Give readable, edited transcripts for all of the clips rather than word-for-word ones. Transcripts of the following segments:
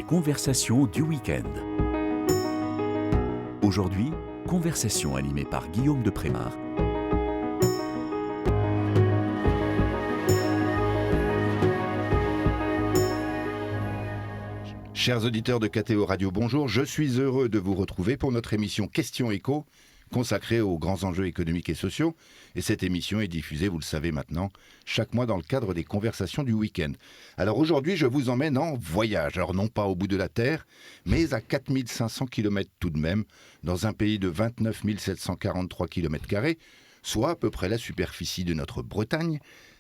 conversations du week-end. Aujourd'hui, conversation animée par Guillaume de Prémard. Chers auditeurs de KTO Radio, bonjour. Je suis heureux de vous retrouver pour notre émission Question Éco, consacrée aux grands enjeux économiques et sociaux. Et cette émission est diffusée, vous le savez maintenant, chaque mois dans le cadre des conversations du week-end. Alors aujourd'hui, je vous emmène en voyage. Alors non pas au bout de la Terre, mais à 4500 km tout de même, dans un pays de 29 743 km², soit à peu près la superficie de notre Bretagne.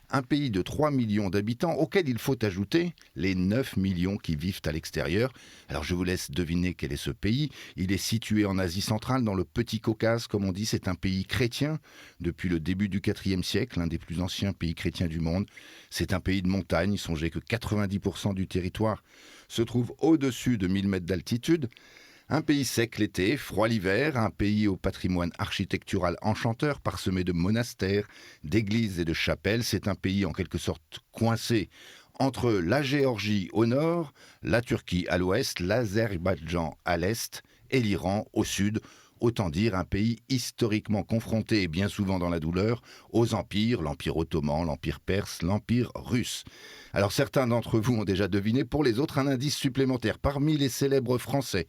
Un pays de 3 millions d'habitants auquel il faut ajouter les 9 millions qui vivent à l'extérieur. Alors je vous laisse deviner quel est ce pays. Il est situé en Asie centrale, dans le Petit Caucase, comme on dit. C'est un pays chrétien depuis le début du IVe siècle, l'un des plus anciens pays chrétiens du monde. C'est un pays de montagne. Songez que 90% du territoire se trouve au-dessus de 1000 mètres d'altitude. Un pays sec l'été, froid l'hiver, un pays au patrimoine architectural enchanteur, parsemé de monastères, d'églises et de chapelles. C'est un pays en quelque sorte coincé entre la Géorgie au nord, la Turquie à l'ouest, l'Azerbaïdjan à l'est et l'Iran au sud. Autant dire un pays historiquement confronté, et bien souvent dans la douleur, aux empires, l'Empire ottoman, l'Empire perse, l'Empire russe. Alors certains d'entre vous ont déjà deviné, pour les autres, un indice supplémentaire. Parmi les célèbres Français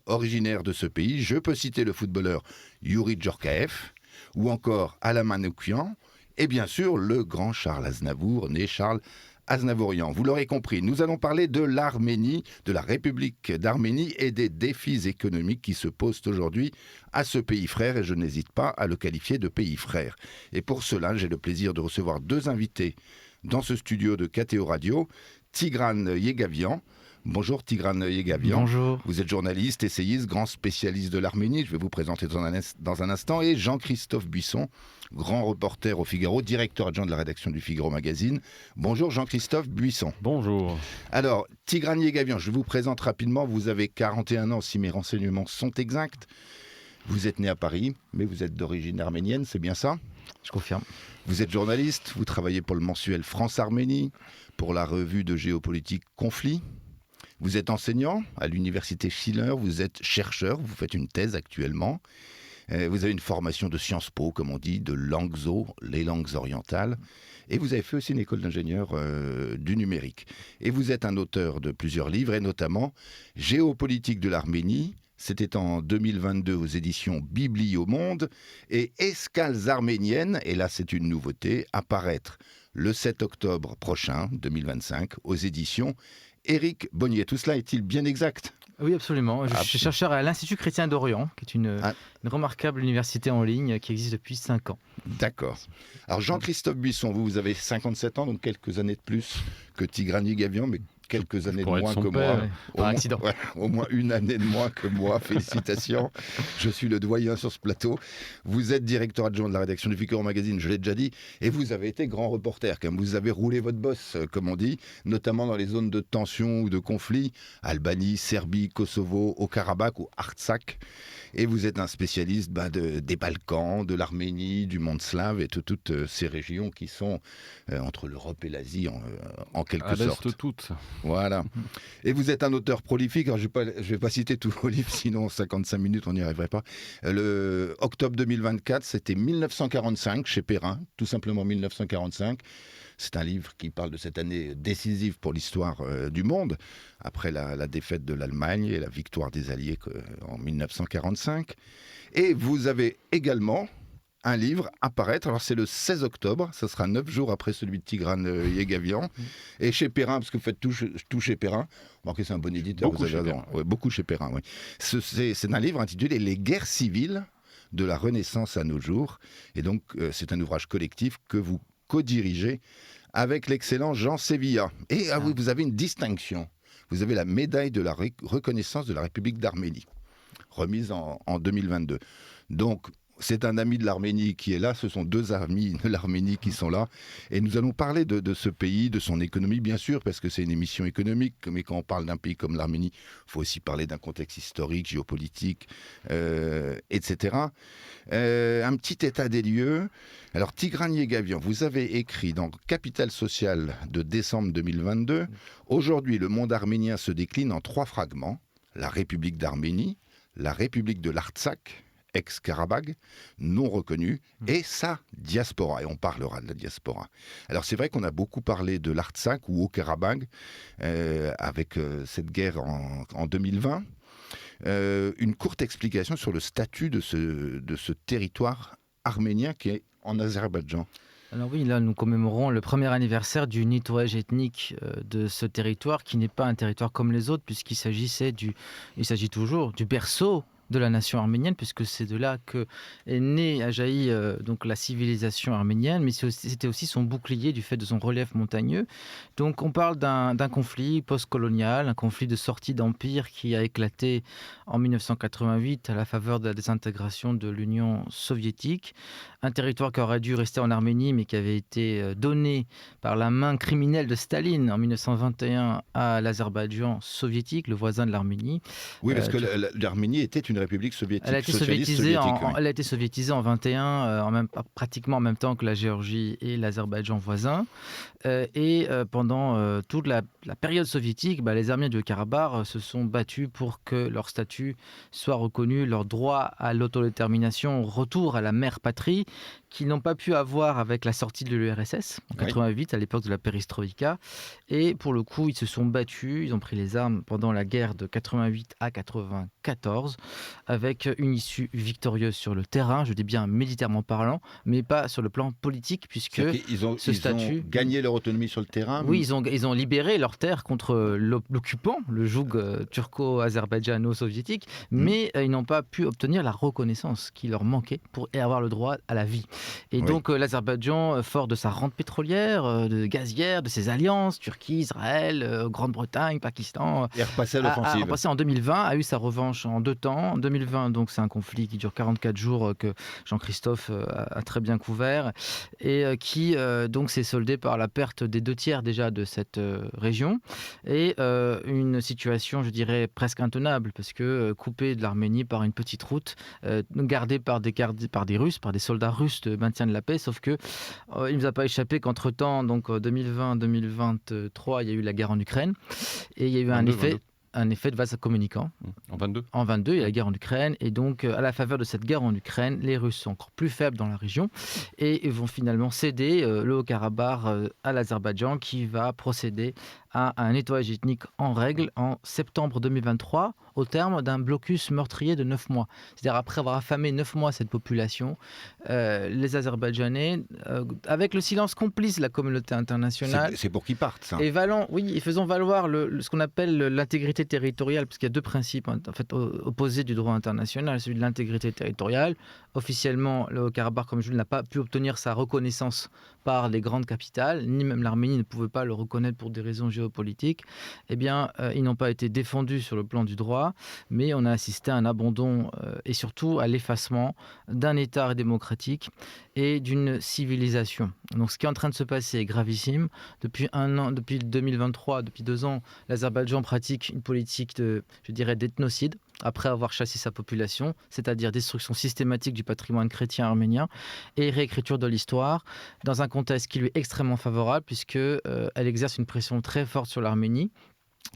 originaire de ce pays, je peux citer le footballeur Youri Djorkaeff, ou encore Alain Manoukian, et bien sûr le grand Charles Aznavour, né Charles Aznavourian. Vous l'aurez compris, nous allons parler de l'Arménie, de la République d'Arménie et des défis économiques qui se posent aujourd'hui à ce pays frère, et je n'hésite pas à le qualifier de pays frère. Et pour cela, j'ai le plaisir de recevoir deux invités dans ce studio de KTO Radio, Tigran Yegavian. Bonjour Tigran Yegavian. Bonjour. Vous êtes journaliste, essayiste, grand spécialiste de l'Arménie. Je vais vous présenter dans un instant. Et Jean-Christophe Buisson, grand reporter au Figaro, directeur adjoint de la rédaction du Figaro Magazine. Bonjour Jean-Christophe Buisson. Bonjour. Alors, Tigran Yegavian, je vous présente rapidement. Vous avez 41 ans, si mes renseignements sont exacts. Vous êtes né à Paris, mais vous êtes d'origine arménienne, c'est bien ça ? Je confirme. Vous êtes journaliste, vous travaillez pour le mensuel France-Arménie, pour la revue de géopolitique Conflit. Vous êtes enseignant à l'université Schiller, vous êtes chercheur, vous faites une thèse actuellement. Vous avez une formation de Sciences Po, comme on dit, de Langso, les langues orientales. Et vous avez fait aussi une école d'ingénieur du numérique. Et vous êtes un auteur de plusieurs livres, et notamment Géopolitique de l'Arménie. C'était en 2022 aux éditions Bibliomonde. Et Escales arméniennes, et là c'est une nouveauté, apparaître le 7 octobre prochain, 2025, aux éditions Éric Bonnier. Tout cela est-il bien exact ? Oui, absolument. Je suis chercheur à l'Institut chrétien d'Orient, qui est une remarquable université en ligne qui existe depuis 5 ans. D'accord. Alors Jean-Christophe Buisson, vous avez 57 ans, donc quelques années de plus que Tigran Yegavian, mais quelques années de moins que moi. Par accident. Au moins une année de moins que moi. Félicitations. Je suis le doyen sur ce plateau. Vous êtes directeur adjoint de la rédaction du Figaro Magazine, je l'ai déjà dit, et vous avez été grand reporter, comme vous avez roulé votre bosse, comme on dit, notamment dans les zones de tension ou de conflit, Albanie, Serbie, Kosovo, au Karabakh ou Artsakh. Et vous êtes un spécialiste des Balkans, de l'Arménie, du monde slave et de toutes ces régions qui sont entre l'Europe et l'Asie en quelque sorte. À l'Est toutes. Voilà. Et vous êtes un auteur prolifique. Alors je vais pas citer tous vos livres, sinon 55 minutes, on n'y arriverait pas. Le octobre 2024, c'était 1945 chez Perrin, tout simplement 1945. C'est un livre qui parle de cette année décisive pour l'histoire du monde, après la défaite de l'Allemagne et la victoire des Alliés en 1945. Et vous avez également un livre à paraître, alors c'est le 16 octobre, ça sera 9 jours après celui de Tigran Yegavian, et chez Perrin, parce que vous faites tout chez Perrin, remarquez c'est un bon éditeur, Beaucoup vous avez raison. Ouais, beaucoup chez Perrin, oui. C'est un livre intitulé « Les guerres civiles de la Renaissance à nos jours », et donc c'est un ouvrage collectif que vous co-dirigez avec l'excellent Jean Sevilla. Et oui, vous avez une distinction, vous avez la médaille de la reconnaissance de la République d'Arménie, remise en 2022. Donc, c'est un ami de l'Arménie qui est là, ce sont deux amis de l'Arménie qui sont là, et nous allons parler de ce pays, de son économie bien sûr, parce que c'est une émission économique, mais quand on parle d'un pays comme l'Arménie, il faut aussi parler d'un contexte historique, géopolitique, etc. Un petit état des lieux. Alors Tigran Yegavian, vous avez écrit dans Capital Social de décembre 2022, « Aujourd'hui, le monde arménien se décline en 3 fragments, la République d'Arménie, la République de l'Artsakh, ex-Karabagh, non reconnue, et sa diaspora. Et on parlera de la diaspora. Alors c'est vrai qu'on a beaucoup parlé de l'Artsakh ou Haut-Karabagh avec cette guerre en 2020. Une courte explication sur le statut de ce territoire arménien qui est en Azerbaïdjan. Alors oui, là nous commémorons le premier anniversaire du nettoyage ethnique de ce territoire qui n'est pas un territoire comme les autres puisqu'il s'agit toujours du berceau de la nation arménienne, puisque c'est de là que est née, a jailli donc la civilisation arménienne, mais c'était aussi son bouclier du fait de son relief montagneux. Donc on parle d'un conflit post-colonial, un conflit de sortie d'empire qui a éclaté en 1988 à la faveur de la désintégration de l'Union soviétique. Un territoire qui aurait dû rester en Arménie, mais qui avait été donné par la main criminelle de Staline en 1921 à l'Azerbaïdjan soviétique, le voisin de l'Arménie. Oui, parce que l'Arménie était une république soviétique. Elle a été soviétisée en 21, pratiquement en même temps que la Géorgie et l'Azerbaïdjan voisins. Pendant toute la période soviétique, les Arméniens du Haut-Karabakh se sont battus pour que leur statut soit reconnu, leur droit à l'autodétermination, retour à la mère patrie, qu'ils n'ont pas pu avoir avec la sortie de l'URSS en 88, à l'époque de la perestroïka. Et pour le coup, ils se sont battus, ils ont pris les armes pendant la guerre de 88 à 94, avec une issue victorieuse sur le terrain, je dis bien militairement parlant, mais pas sur le plan politique, puisque ils ont gagné leur autonomie sur le terrain. Oui, ils ont libéré leurs terres contre l'occupant, le joug turco-azerbaïdjano-soviétique, mais ils n'ont pas pu obtenir la reconnaissance qui leur manquait pour avoir le droit à la vie. Et donc l'Azerbaïdjan, fort de sa rente pétrolière, de gazière, de ses alliances, Turquie, Israël, Grande-Bretagne, Pakistan, est repassé à l'offensive. Repassé en 2020, a eu sa revanche en 2 temps. En 2020, donc c'est un conflit qui dure 44 jours que Jean-Christophe a très bien couvert et qui donc s'est soldé par la perte des 2/3 déjà de cette région et une situation, je dirais, presque intenable parce que coupée de l'Arménie par une petite route, gardée par des Russes, par des soldats russes de maintien de la paix, sauf que il ne nous a pas échappé qu'entre-temps, donc 2020-2023, il y a eu la guerre en Ukraine et il y a eu un effet de vase communicant. En 22, il y a la guerre en Ukraine. Et donc, à la faveur de cette guerre en Ukraine, les Russes sont encore plus faibles dans la région et vont finalement céder le Haut-Karabakh à l'Azerbaïdjan qui va procéder à un nettoyage ethnique en règle en septembre 2023 au terme d'un blocus meurtrier de 9 mois. C'est-à-dire après avoir affamé 9 mois cette population, les Azerbaïdjanais, avec le silence complice de la communauté internationale... C'est pour qu'ils partent, ça. Et faisant valoir ce qu'on appelle l'intégrité territoriale, parce qu'il y a 2 principes en fait, opposés du droit international, celui de l'intégrité territoriale. Officiellement, le Haut-Karabakh, comme je dis, n'a pas pu obtenir sa reconnaissance par les grandes capitales, ni même l'Arménie ne pouvait pas le reconnaître pour des raisons géopolitiques. Eh bien, ils n'ont pas été défendus sur le plan du droit, mais on a assisté à un abandon et surtout à l'effacement d'un État démocratique et d'une civilisation. Donc ce qui est en train de se passer est gravissime. Depuis 1 an, depuis 2023, depuis 2 ans, l'Azerbaïdjan pratique une politique d'ethnocide après avoir chassé sa population, c'est-à-dire destruction systématique du patrimoine chrétien arménien et réécriture de l'histoire, dans un contexte qui lui est extrêmement favorable puisqu'elle exerce une pression très forte sur l'Arménie.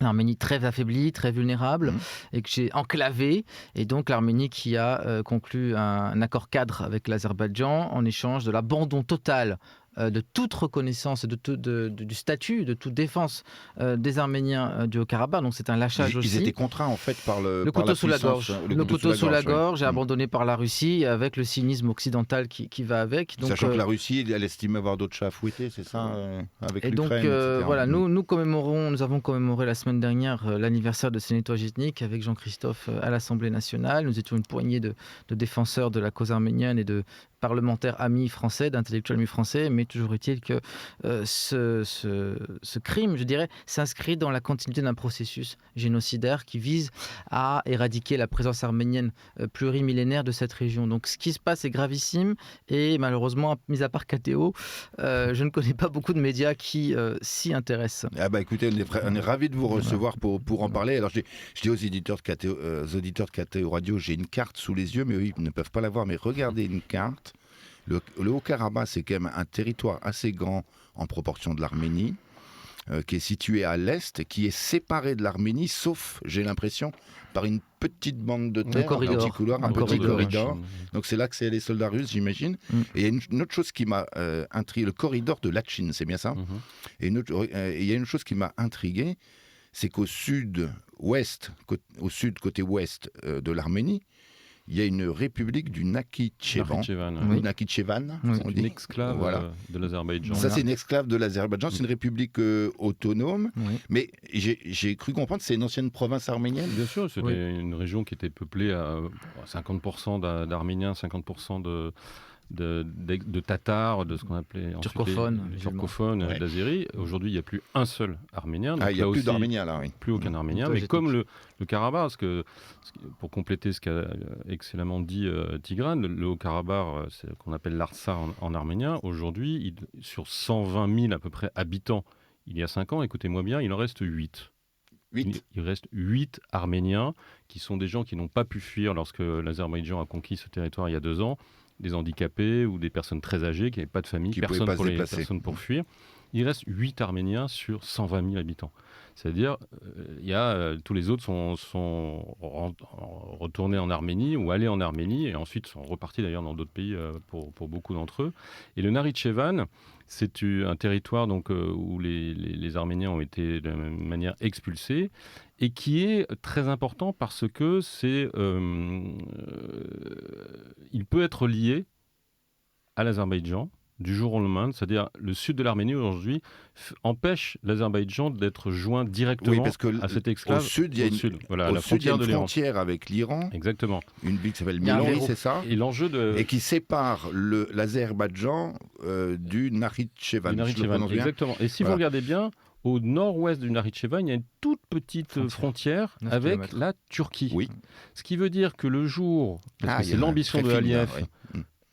L'Arménie très affaiblie, très vulnérable, et que j'ai enclavé. Et donc l'Arménie qui a conclu un accord cadre avec l'Azerbaïdjan en échange de l'abandon total de toute reconnaissance du statut, de toute défense des Arméniens du Haut-Karabakh. Donc c'est un lâchage aussi. Ils étaient contraints en fait par le couteau sous la gorge. Le couteau sous la gorge, abandonné par la Russie avec le cynisme occidental qui va avec. Donc, sachant que la Russie, elle estime avoir d'autres chats à fouetter, c'est ça, avec l'Ukraine, donc voilà, nous avons commémoré la semaine dernière l'anniversaire de ce nettoyage ethnique avec Jean-Christophe à l'Assemblée nationale. Nous étions une poignée de défenseurs de la cause arménienne et de parlementaires amis français, d'intellectuels amis français, mais toujours est-il que ce crime, je dirais, s'inscrit dans la continuité d'un processus génocidaire qui vise à éradiquer la présence arménienne plurimillénaire de cette région. Donc ce qui se passe est gravissime et malheureusement, mis à part KTO, je ne connais pas beaucoup de médias qui s'y intéressent. Ah bah écoutez, on est ravis de vous recevoir pour en parler. Alors je dis aux auditeurs de KTO Radio, j'ai une carte sous les yeux, mais eux, ils ne peuvent pas la voir. Mais regardez une carte. Le Haut-Karabakh, c'est quand même un territoire assez grand en proportion de l'Arménie, qui est situé à l'est, qui est séparé de l'Arménie, sauf, j'ai l'impression, par une petite bande de terre, un petit couloir, un petit corridor. Donc c'est là que c'est les soldats russes, j'imagine. Et il y a une autre chose qui m'a intrigué, le corridor de Lachin, c'est bien ça. Et il y a une chose qui m'a intrigué, c'est qu'au sud-ouest, côté ouest de l'Arménie, il y a une république du Nakhichevan. Nakhichevan, c'est une exclave de l'Azerbaïdjan. Ça, c'est une exclave de l'Azerbaïdjan. C'est une république autonome. Mais j'ai cru comprendre que c'est une ancienne province arménienne. Bien sûr, c'était une région qui était peuplée à 50% d'Arméniens, 50% de Tatars, de ce qu'on appelait turcophones, d'Azéris. Aujourd'hui, il n'y a plus un seul Arménien. Il n'y a plus d'Arméniens là, oui. Plus aucun Arménien. Mais comme le Karabakh, pour compléter ce qu'a excellemment dit Tigran, le Haut-Karabakh, c'est qu'on appelle l'Artsakh en arménien, aujourd'hui, sur 120 000 à peu près habitants, il y a 5 ans, écoutez-moi bien, il en reste 8. Il reste 8 Arméniens qui sont des gens qui n'ont pas pu fuir lorsque l'Azerbaïdjan a conquis ce territoire il y a 2 ans. Des handicapés ou des personnes très âgées qui n'avaient pas de famille, personne pour fuir. Il reste 8 Arméniens sur 120 000 habitants. C'est-à-dire, tous les autres sont retournés en Arménie ou allés en Arménie et ensuite sont repartis d'ailleurs dans d'autres pays pour beaucoup d'entre eux. Et le Nakhichevan, c'est un territoire donc, où les Arméniens ont été de manière expulsés et qui est très important parce que il peut être lié à l'Azerbaïdjan du jour au lendemain, c'est-à-dire le sud de l'Arménie aujourd'hui empêche l'Azerbaïdjan d'être joint directement à cette exclave. Au sud, il y a une frontière avec l'Iran. Exactement. Une ville qui s'appelle Milan, c'est ça. Et qui sépare l'Azerbaïdjan du Nakhichevan. Exactement. Et si vous regardez bien, au nord-ouest du Nakhichevan, il y a une toute petite frontière avec la Turquie. Oui. Ce qui veut dire que le jour, parce que c'est l'ambition de Aliyev,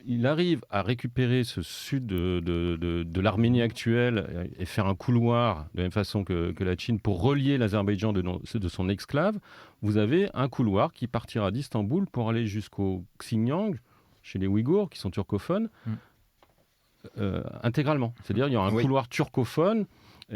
il arrive à récupérer ce sud de l'Arménie actuelle et faire un couloir de la même façon que la Chine pour relier l'Azerbaïdjan de son exclave. Vous avez un couloir qui partira d'Istanbul pour aller jusqu'au Xinjiang, chez les Ouïghours, qui sont turcophones, intégralement. C'est-à-dire qu'il y aura un couloir turcophone.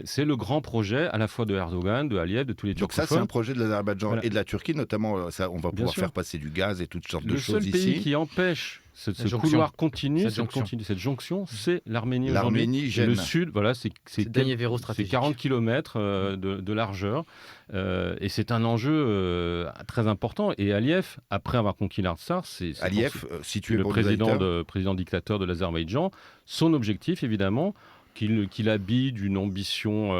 C'est le grand projet à la fois de Erdogan, de Aliyev, de tous les turcophones. Donc ça, c'est un projet de l'Azerbaïdjan et de la Turquie, notamment. On va pouvoir faire passer du gaz et toutes sortes de choses ici. Le seul pays qui empêche ce couloir continu, cette jonction, c'est l'Arménie. L'Arménie gêne. Le sud, voilà, c'est 40 km de largeur. Et c'est un enjeu très important. Et Aliyev, après avoir conquis l'Artsakh, c'est situé le président dictateur de l'Azerbaïdjan. Son objectif, évidemment, qu'il habille d'une ambition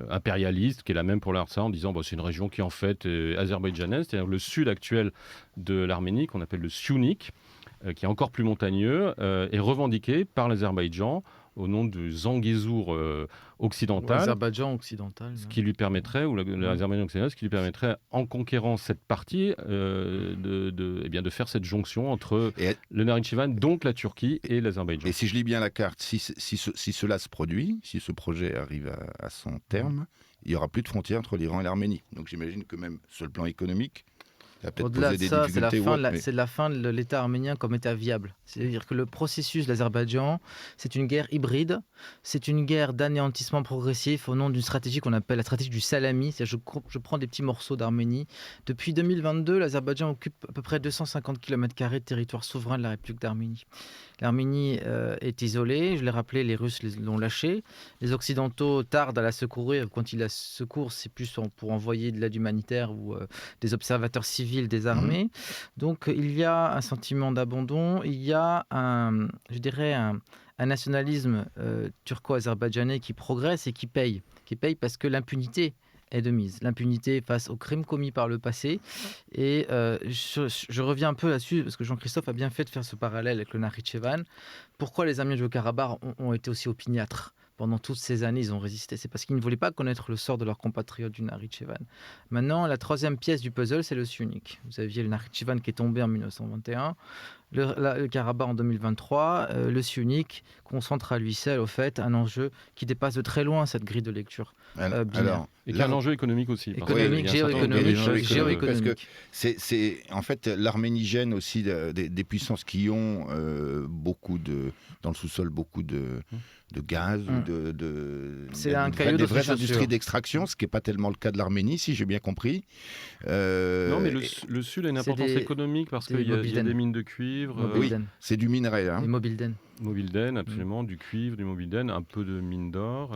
impérialiste, qui est la même pour l'Artsakh, en disant c'est une région qui en fait est azerbaïdjanaise, c'est-à-dire le sud actuel de l'Arménie, qu'on appelle le Syunik, qui est encore plus montagneux, est revendiqué par l'Azerbaïdjan au nom du Zangezur occidental. L'Azerbaïdjan occidental. Ce qui lui permettrait, ou l'Azerbaïdjan occidental, ce qui lui permettrait, en conquérant cette partie, de faire cette jonction entre le Nakhichevan, donc la Turquie, et l'Azerbaïdjan. Et si je lis bien la carte, si cela se produit, si ce projet arrive à son terme, il n'y aura plus de frontière entre l'Iran et l'Arménie. Donc j'imagine que même sur le plan économique, au-delà de ça, c'est la fin de l'État arménien comme État viable. C'est-à-dire que le processus de l'Azerbaïdjan, c'est une guerre hybride, c'est une guerre d'anéantissement progressif au nom d'une stratégie qu'on appelle la stratégie du salami. C'est-à-dire je prends des petits morceaux d'Arménie. Depuis 2022, l'Azerbaïdjan occupe à peu près 250 km² de territoire souverain de la République d'Arménie. L'Arménie est isolée, je l'ai rappelé, les Russes l'ont lâchée. Les Occidentaux tardent à la secourir. Quand ils la secourent, c'est plus pour envoyer de l'aide humanitaire ou des observateurs civils des armées. Donc il y a un sentiment d'abandon, il y a un nationalisme turco-azerbaïdjanais qui progresse et qui paye parce que l'impunité est de mise. L'impunité face aux crimes commis par le passé. Et je reviens un peu là-dessus, parce que Jean-Christophe a bien fait de faire ce parallèle avec le Nakhitchevan. Pourquoi les Arméniens du Haut-Karabakh ont été aussi opiniâtres ? Pendant toutes ces années, ils ont résisté. C'est parce qu'ils ne voulaient pas connaître le sort de leurs compatriotes du Nakhitchevan. Maintenant, la troisième pièce du puzzle, c'est le sunnique. Vous aviez le Nakhitchevan qui est tombé en 1921, le Karabakh en 2023. Le sunnique concentre à lui seul, au fait, un enjeu qui dépasse de très loin cette grille de lecture binaire. Et qui a un enjeu économique aussi. Économique, géoéconomique. Parce que c'est en fait l'Arménie gêne aussi des puissances qui ont dans le sous-sol beaucoup de gaz ou c'est un caillou des de vraies chaussure. industries d'extraction, ce qui n'est pas tellement le cas de l'Arménie, si j'ai bien compris. Non, mais le Sud a une importance économique parce qu'il y a des mines de cuivre. Oui, c'est du minerai. Et Mobilden. Mobilden, absolument, du cuivre, du Mobilden, un peu de mine d'or.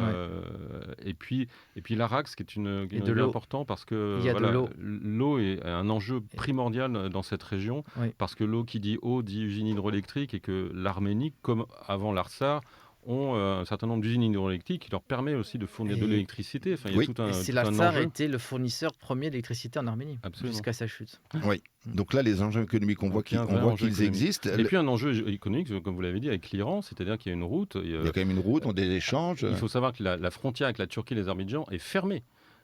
Et puis l'Arax, qui est une ville importante parce que l'eau est un enjeu primordial dans cette région. Oui. Parce que l'eau qui dit eau dit usine hydroélectrique et que l'Arménie, comme avant l'Artsar, ont un certain nombre d'usines hydroélectriques qui leur permet aussi de fournir de l'électricité. Enfin, il y a tout un l'Artsar était le fournisseur premier d'électricité en Arménie, jusqu'à sa chute. Oui. Donc là, les enjeux économiques, on voit qu'ils existent. Et puis un enjeu économique, comme vous l'avez dit, avec l'Iran, c'est-à-dire qu'il y a une route. Il y a quand même une route, on a des échanges. Il faut savoir que la frontière avec la Turquie et l'Azerbaïdjan est fermée.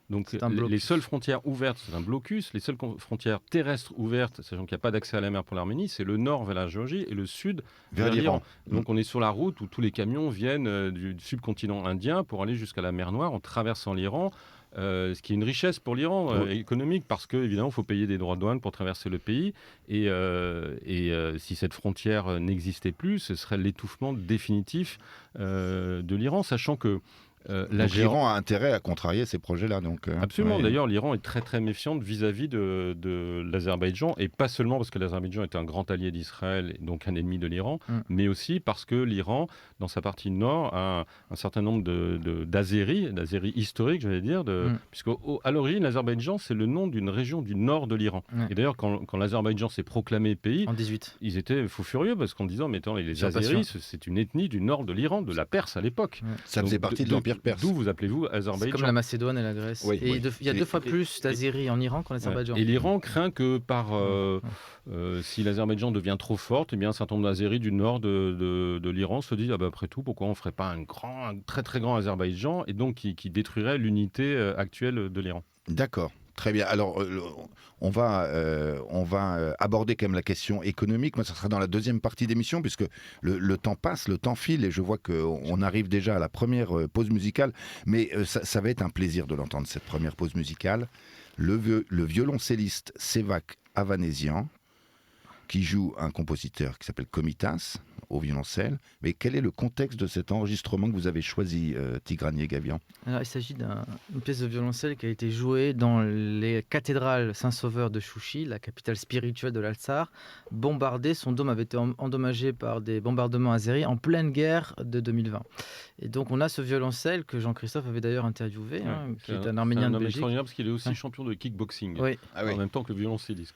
Donc les seules frontières ouvertes, c'est un blocus. Les seules frontières terrestres ouvertes, sachant qu'il n'y a pas d'accès à la mer pour l'Arménie, c'est le nord vers la Géorgie et le sud vers l'Iran. Donc on est sur la route où tous les camions viennent du subcontinent indien pour aller jusqu'à la mer Noire en traversant l'Iran. Ce qui est une richesse pour l'Iran économique parce qu'évidemment, il faut payer des droits de douane pour traverser le pays. Et si cette frontière n'existait plus, ce serait l'étouffement définitif de l'Iran, sachant que l'Iran a intérêt à contrarier ces projets-là. Absolument. D'ailleurs, l'Iran est très très méfiante vis-à-vis de l'Azerbaïdjan, et pas seulement parce que l'Azerbaïdjan est un grand allié d'Israël, donc un ennemi de l'Iran, mais aussi parce que l'Iran, dans sa partie nord, a un certain nombre d'Azéris historiques, j'allais dire, puisqu'à l'origine, l'Azerbaïdjan, c'est le nom d'une région du nord de l'Iran. Et d'ailleurs, quand l'Azerbaïdjan s'est proclamé pays, en 18, ils étaient fous furieux parce qu'en disant, mais attends, les Azéris, c'est une ethnie du nord de l'Iran, de la Perse à l'époque. Ça faisait partie de l'Empire perse. D'où vous appelez-vous Azerbaïdjan. C'est comme la Macédoine et la Grèce. Il y a deux fois plus d'Azéris en Iran qu'en Azerbaïdjan. Et l'Iran craint que si l'Azerbaïdjan devient trop forte, eh bien, un certain nombre d'Azéris du nord de l'Iran se disent après tout, pourquoi on ne ferait pas un très très grand Azerbaïdjan, et donc qui détruirait l'unité actuelle de l'Iran. D'accord. Très bien. Alors, on va aborder quand même la question économique. Moi, ça sera dans la deuxième partie d'émission, puisque le temps passe, le temps file, et je vois qu'on arrive déjà à la première pause musicale. Mais ça va être un plaisir de l'entendre, cette première pause musicale. Le violoncelliste Sevak Avanesian, qui joue un compositeur qui s'appelle Komitas, au violoncelle. Mais quel est le contexte de cet enregistrement que vous avez choisi, Tigrane Gavian ? Alors, il s'agit d'une pièce de violoncelle qui a été jouée dans les cathédrales Saint-Sauveur de Chouchi, la capitale spirituelle de l'Artsar. Bombardée, son dôme avait été endommagé par des bombardements azéris en pleine guerre de 2020. Et donc on a ce violoncelle que Jean-Christophe avait d'ailleurs interviewé, qui est un Arménien de Belgique. Extraordinaire parce qu'il est aussi champion de kickboxing, en même temps que le violoncelliste.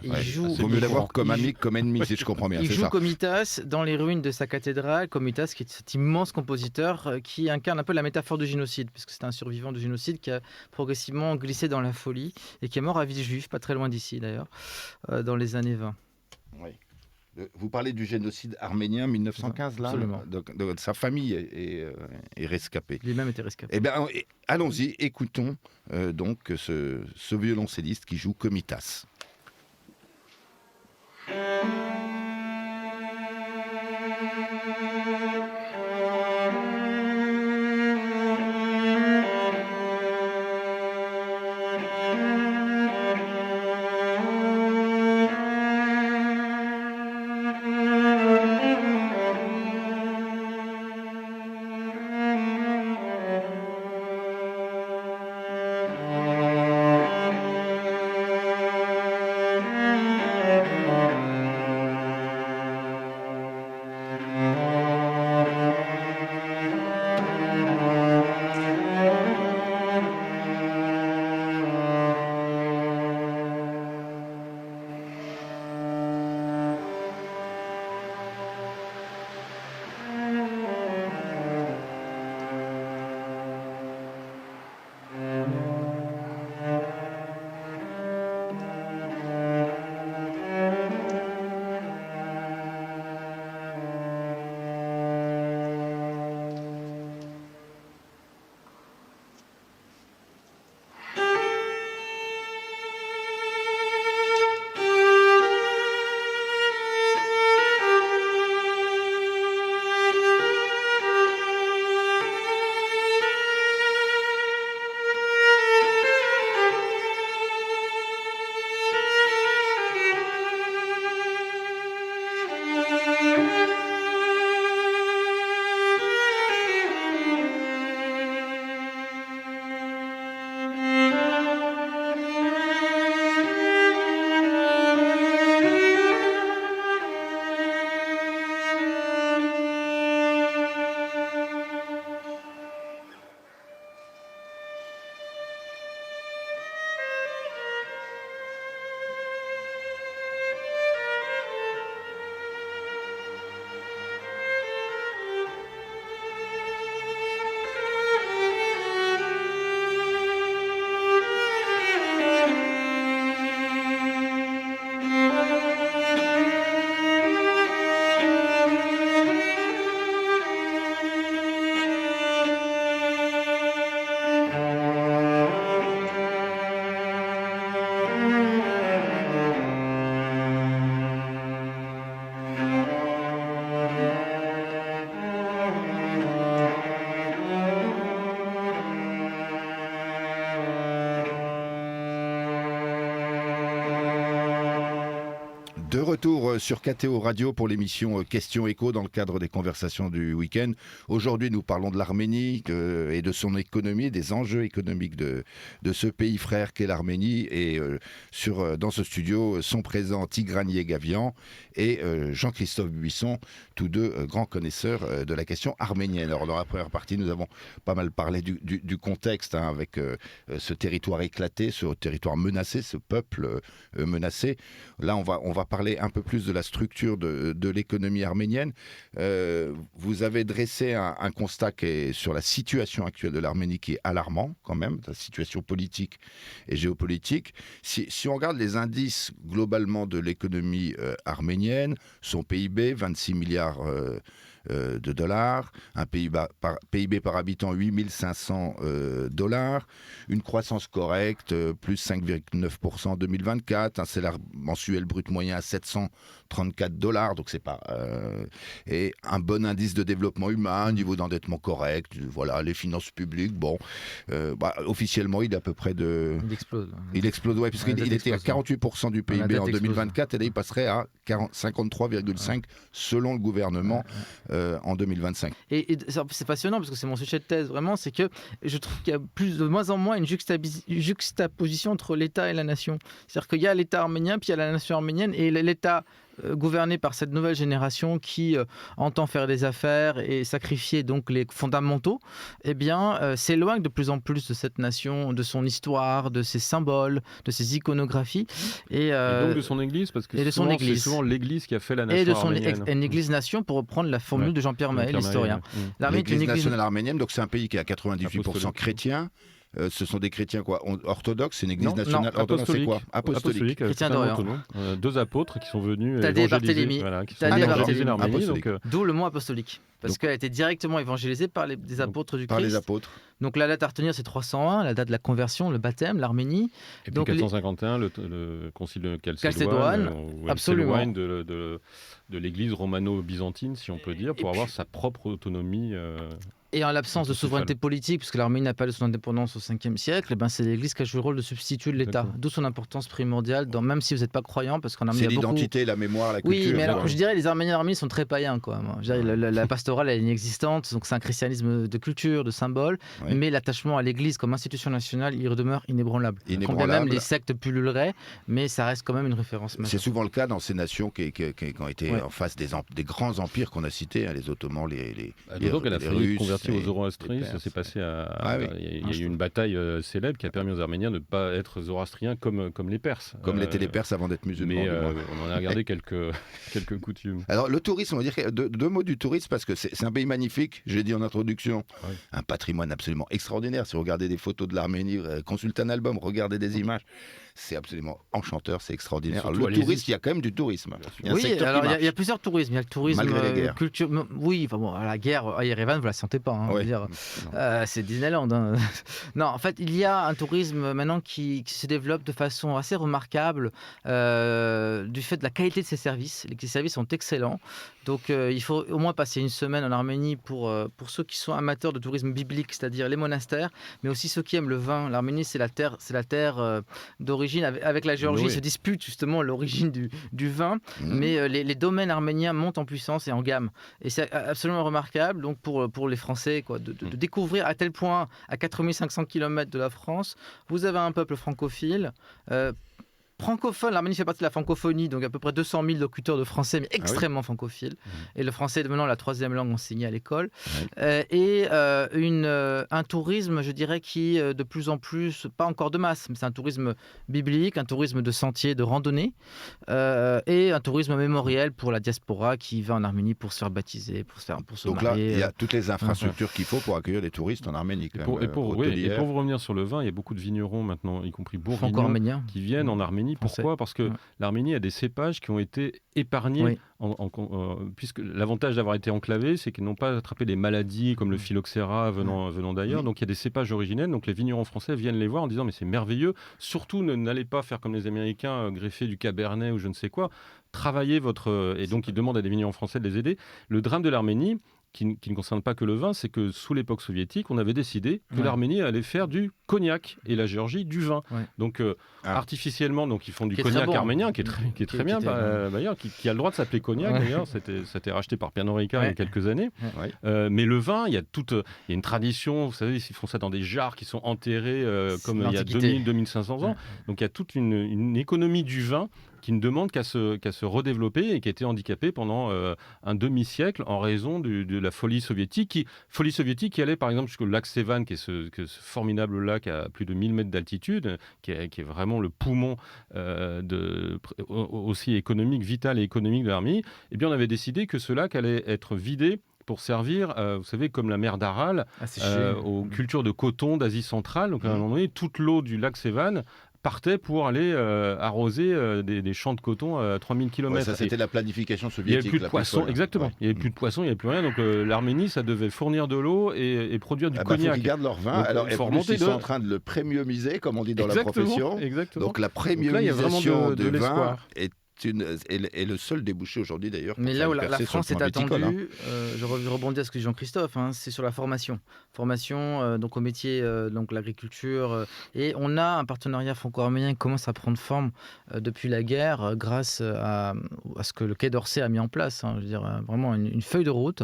Il joue mieux l'avoir comme ami que comme ennemi, si je comprends bien. Il joue Komitas dans les ruines de sa cathédrale. Komitas, qui est cet immense compositeur qui incarne un peu la métaphore du génocide, puisque c'est un survivant du génocide qui a progressivement glissé dans la folie et qui est mort à Villejuif, pas très loin d'ici d'ailleurs, dans les années 20. Oui. Vous parlez du génocide arménien 1915, là. Absolument. Donc, sa famille est rescapée. Lui-même était rescapé. Eh bien, allons-y, écoutons donc ce violoncelliste qui joue Komitas. De retour sur KTO Radio pour l'émission Question Écho dans le cadre des conversations du week-end. Aujourd'hui, nous parlons de l'Arménie et de son économie, des enjeux économiques de ce pays frère qu'est l'Arménie. Et dans ce studio sont présents Tigran Yegavian et Jean-Christophe Buisson, tous deux grands connaisseurs de la question arménienne. Alors dans la première partie, nous avons pas mal parlé du contexte avec ce territoire éclaté, ce territoire menacé, ce peuple menacé. Là, on va parler un peu plus de la structure de l'économie arménienne. Vous avez dressé un constat qui est sur la situation actuelle de l'Arménie qui est alarmant quand même, la situation politique et géopolitique. Si on regarde les indices globalement de l'économie arménienne, son PIB, 26 milliards de dollars, un PIB par habitant 8500 dollars, une croissance correcte, plus 5,9% en 2024, un salaire mensuel brut moyen à 734 dollars, donc c'est pas... et un bon indice de développement humain, un niveau d'endettement correct, voilà, les finances publiques, bon, officiellement il est à peu près de... Il explose, ouais, puisqu'il était à 48% du PIB en 2024, et là il passerait à 53,5% selon le gouvernement en 2025. Et c'est passionnant parce que c'est mon sujet de thèse vraiment, c'est que je trouve qu'il y a de moins en moins une juxtaposition entre l'État et la nation. C'est-à-dire qu'il y a l'État arménien, puis il y a la nation arménienne, et l'État gouverné par cette nouvelle génération qui entend faire des affaires et sacrifier donc les fondamentaux, eh bien, s'éloigne de plus en plus de cette nation, de son histoire, de ses symboles, de ses iconographies. Et donc de son église, parce que c'est souvent l'église qui a fait la nation arménienne. Et une église-nation, pour reprendre la formule de Jean-Pierre Mahé, l'historien. L'église nationale arménienne, donc c'est un pays qui est à 98% chrétien. Ce sont des chrétiens orthodoxes, c'est une église nationale orthodoxe, c'est quoi? Apostolique. Chrétiens d'Orient. Deux apôtres qui sont venus Thaddée et Barthélemy. l'Arménie. D'où le mot apostolique. Parce qu'elle a été directement évangélisée par des apôtres du Christ. Par les apôtres. Donc la date à retenir, c'est 301, la date de la conversion, le baptême, l'Arménie. Et puis 451, le concile de Chalcédoine, absolument, de l'église romano-byzantine, si on peut dire, pour avoir sa propre autonomie. Et en l'absence de souveraineté politique, puisque l'Arménie n'a pas de son indépendance au 5e siècle, c'est l'Église qui a joué le rôle de substitut de l'État. D'où son importance primordiale, même si vous n'êtes pas croyant, parce qu'en Arménie, c'est l'identité, la mémoire, la culture. Oui, mais alors, je dirais les Arméniens d'Arménie sont très païens, quoi. Je dirais, la pastorale elle est inexistante, donc c'est un christianisme de culture, de symbole, mais l'attachement à l'Église comme institution nationale, il demeure inébranlable. Quand même les sectes pulluleraient, mais ça reste quand même une référence majeure. C'est souvent le cas dans ces nations qui ont été en face des grands empires qu'on a cités, les Ottomans, les Russes. Aux Zoroastriens, ça s'est passé il y a eu une bataille célèbre qui a permis aux Arméniens de ne pas être zoroastriens comme les Perses. Comme l'étaient les Perses avant d'être musulmans. Mais on en a regardé quelques coutumes. Alors le tourisme, on va dire deux mots du tourisme, parce que c'est un pays magnifique, j'ai dit en introduction, un patrimoine absolument extraordinaire. Si vous regardez des photos de l'Arménie, consultez un album, regardez des images. C'est absolument enchanteur, c'est extraordinaire. Alors, le tourisme, il y a quand même du tourisme. Il y a plusieurs tourismes. Il y a le tourisme culture. Oui, la guerre à Yerevan, vous la sentez pas. C'est Disneyland. Non, en fait, il y a un tourisme maintenant qui se développe de façon assez remarquable du fait de la qualité de ses services. Les services sont excellents. Donc, il faut au moins passer une semaine en Arménie pour ceux qui sont amateurs de tourisme biblique, c'est-à-dire les monastères, mais aussi ceux qui aiment le vin. L'Arménie, c'est la terre d'origine. Avec la Géorgie, se dispute justement l'origine du vin, mais les domaines arméniens montent en puissance et en gamme. Et c'est absolument remarquable donc pour les Français de découvrir à tel point, à 4500 km de la France, vous avez un peuple francophile. Francophone, l'Arménie fait partie de la francophonie, donc à peu près 200 000 locuteurs de français, mais extrêmement francophiles. Et le français est devenant la troisième langue enseignée à l'école. Un tourisme, je dirais, qui de plus en plus, pas encore de masse, mais c'est un tourisme biblique, un tourisme de sentier, de randonnée, et un tourisme mémoriel pour la diaspora qui va en Arménie pour se faire baptiser, pour se donc marier. Là, il y a toutes les infrastructures qu'il faut pour accueillir des touristes en Arménie. Et pour vous revenir sur le vin, il y a beaucoup de vignerons maintenant, y compris bourguignons, qui viennent en Arménie. Pourquoi ? Parce que l'Arménie a des cépages qui ont été épargnés, puisque l'avantage d'avoir été enclavé, c'est qu'ils n'ont pas attrapé des maladies comme le phylloxéra venant d'ailleurs. Donc il y a des cépages originels. Donc les vignerons français viennent les voir en disant mais c'est merveilleux. Surtout n'allez pas faire comme les Américains, greffer du cabernet ou je ne sais quoi. Travaillez votre... Et donc ils demandent à des vignerons français de les aider. Le drame de l'Arménie, qui ne concerne pas que le vin, c'est que sous l'époque soviétique, on avait décidé que l'Arménie allait faire du cognac et la Géorgie du vin. Ouais. Donc artificiellement, donc ils font du cognac arménien qui est très bien, d'ailleurs, qui a le droit de s'appeler cognac. D'ailleurs, ça a été racheté par Pernod Ricard il y a quelques années. Ouais. Mais le vin, il y a une tradition. Vous savez, ils font ça dans des jarres qui sont enterrés comme il y a 2000-2500 ans. Donc il y a toute une économie du vin qui ne demande qu'à se redévelopper et qui a été handicapée pendant un demi-siècle en raison de la folie soviétique qui allait par exemple jusqu'au lac Sevan, qui est ce formidable lac à plus de 1000 mètres d'altitude, qui est vraiment le poumon aussi économique, vital et économique de l'Arménie. Eh bien, on avait décidé que ce lac allait être vidé pour servir, vous savez, comme la mer d'Aral, aux cultures de coton d'Asie centrale. Donc à un moment donné, toute l'eau du lac Sevan partait pour aller arroser des champs de coton à 3000 km. Ouais, ça, c'était la planification soviétique. Il n'y avait plus de poissons, exactement. Ouais. Il n'y avait plus de poissons, il n'y avait plus rien. Donc l'Arménie, ça devait fournir de l'eau et produire du cognac. Ils gardent leur vin. Donc, alors, ils sont en train de le premiumiser, comme on dit dans la profession. Exactement. Donc la premiumisation du vin est le seul débouché aujourd'hui d'ailleurs. Mais là où la France est attendue, je rebondis à ce que dit Jean-Christophe, c'est sur la formation. Donc au métier, donc l'agriculture. Et on a un partenariat franco-arménien qui commence à prendre forme depuis la guerre grâce à ce que le Quai d'Orsay a mis en place. Je veux dire, vraiment une feuille de route.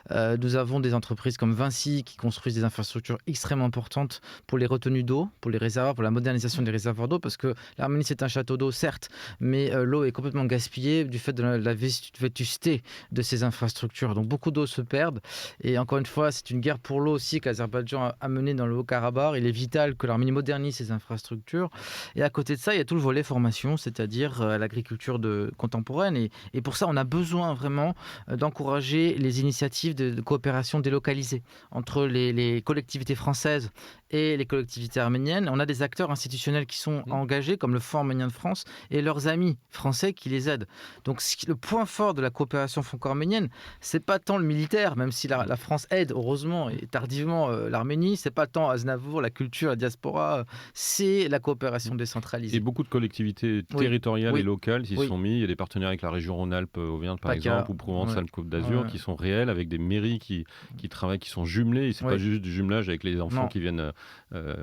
Nous avons des entreprises comme Vinci qui construisent des infrastructures extrêmement importantes pour les retenues d'eau, pour les réservoirs, pour la modernisation des réservoirs d'eau, parce que l'Arménie c'est un château d'eau certes, mais l'eau est complètement gaspillée du fait de la vétusté de ces infrastructures. Donc beaucoup d'eau se perdent. Et encore une fois, c'est une guerre pour l'eau aussi que l'Azerbaïdjan a menée dans le Haut-Karabakh. Il est vital que l'Arménie modernise ses infrastructures. Et à côté de ça, il y a tout le volet formation, c'est-à-dire l'agriculture contemporaine. Et pour ça, on a besoin vraiment d'encourager les initiatives de coopération délocalisée entre les collectivités françaises et les collectivités arméniennes. On a des acteurs institutionnels qui sont engagés, comme le Fonds arménien de France, et leurs amis français qui les aident. Donc le point fort de la coopération franco-arménienne, c'est pas tant le militaire, même si la France aide heureusement et tardivement l'Arménie, c'est pas tant Aznavour, la culture, la diaspora, c'est la coopération décentralisée. Et beaucoup de collectivités territoriales et locales s'y sont mis. Il y a des partenaires avec la région Rhône-Alpes, Auvergne par exemple, ou Provence-Alpes-Côte d'Azur, qui sont réels, avec des mairies qui travaillent, qui sont jumelées. Et c'est pas juste du jumelage avec les enfants qui viennent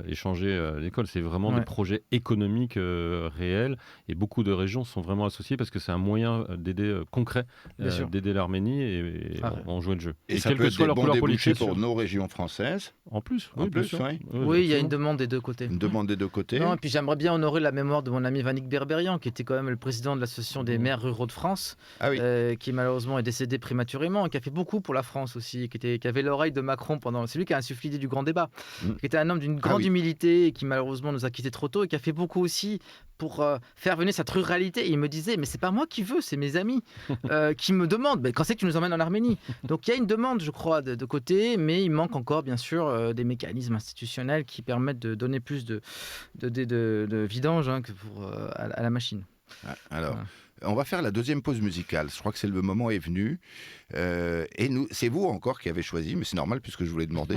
échanger à l'école. C'est vraiment des projets économiques réels. Et beaucoup de régions sont vraiment associées parce que c'est un moyen d'aider concret, d'aider l'Arménie et en jouer le jeu. Et ça peut être des bons débouchés pour nos régions françaises. En plus, bien sûr. Oui, il y a une demande des deux côtés. Une demande des deux côtés. Non, et puis j'aimerais bien honorer la mémoire de mon ami Vanik Berberian, qui était quand même le président de l'association des maires ruraux de France, qui malheureusement est décédé prématurément, et qui a fait beaucoup pour la France aussi, qui avait l'oreille de Macron pendant. C'est lui qui a insufflé l'idée du grand débat, qui était un homme d'une grande humilité, et qui malheureusement nous a quittés trop tôt, et qui a fait beaucoup aussi pour faire venir cette ruralité. Et il me disait, mais c'est pas moi qui veux, c'est mes amis qui me demandent, quand c'est que tu nous emmènes en Arménie? Donc il y a une demande, je crois, de côté, mais il manque encore, bien sûr, des mécanismes institutionnels qui permettent de donner plus de vidange que à la machine. Alors, on va faire la deuxième pause musicale. Je crois que le moment est venu. Et c'est vous encore qui avez choisi, mais c'est normal puisque je vous l'ai demandé,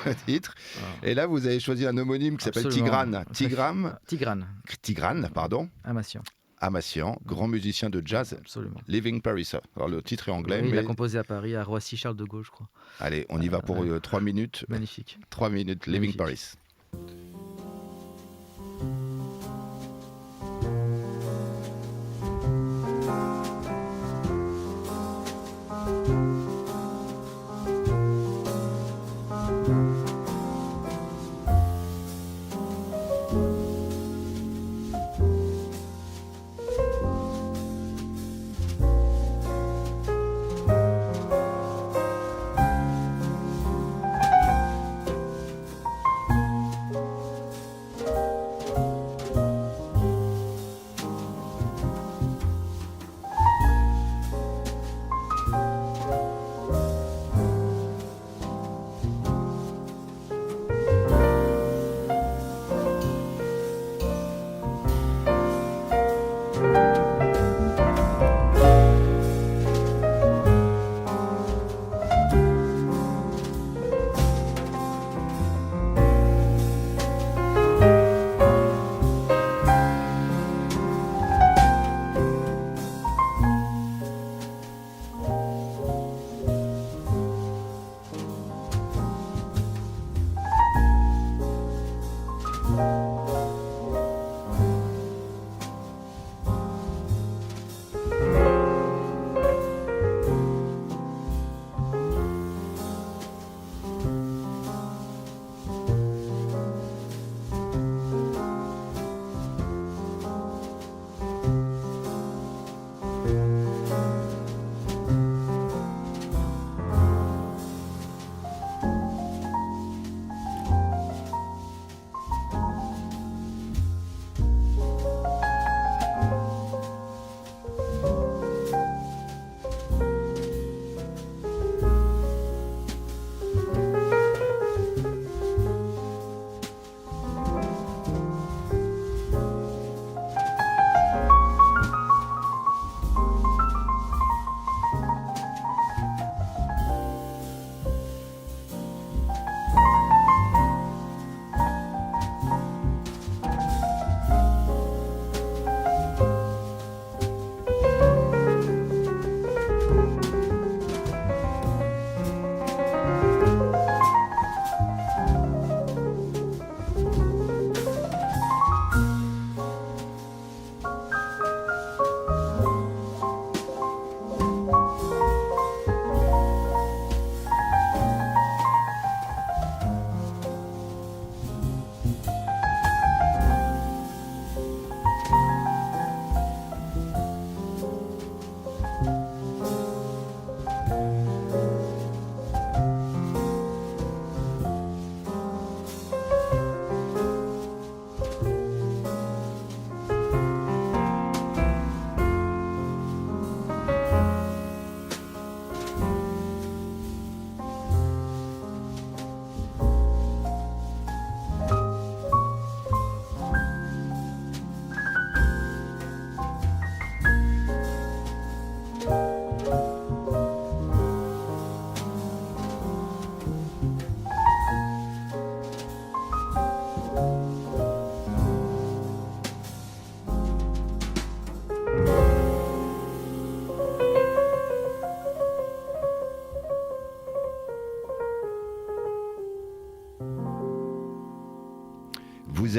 le titre. Et là, vous avez choisi un homonyme qui s'appelle Tigran. Tigran, pardon. Amassian, grand musicien de jazz. Absolument. Living Paris. Alors le titre est anglais. Il a composé à Paris, à Roissy, Charles de Gaulle, je crois. Allez, on y va pour 3 minutes. Magnifique. 3 minutes, Living Paris.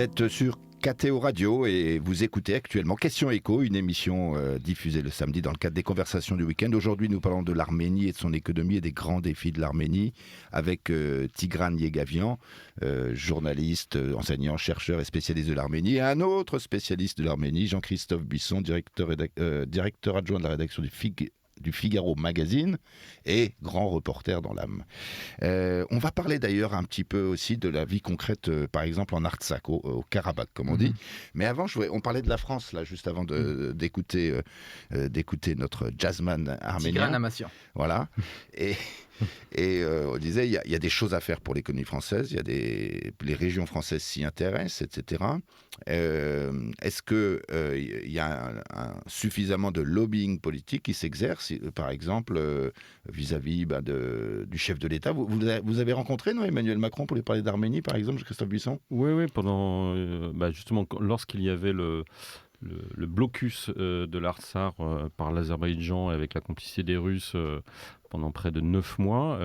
êtes sur KTO Radio et vous écoutez actuellement Question Écho, une émission diffusée le samedi dans le cadre des conversations du week-end. Aujourd'hui, nous parlons de l'Arménie et de son économie et des grands défis de l'Arménie avec Tigran Yegavian, journaliste, enseignant, chercheur et spécialiste de l'Arménie, et un autre spécialiste de l'Arménie, Jean-Christophe Buisson, directeur adjoint de la rédaction du Figaro Magazine et grand reporter dans l'âme. On va parler d'ailleurs un petit peu aussi de la vie concrète, par exemple en Artsakh, au Karabakh, comme on dit. Mais avant, on parlait de la France, là, juste avant d'écouter notre jazzman arménien. Tigran Amassian. Voilà. Et on disait, il y a des choses à faire pour l'économie française, les régions françaises s'y intéressent, etc. Est-ce qu'il y a suffisamment de lobbying politique qui s'exerce, par exemple, vis-à-vis du chef de l'État? Vous avez rencontré Emmanuel Macron pour lui parler d'Arménie, par exemple, Christophe Buisson? Oui, pendant justement, lorsqu'il y avait le blocus de l'Artsakh par l'Azerbaïdjan avec la complicité des Russes pendant près de 9 mois,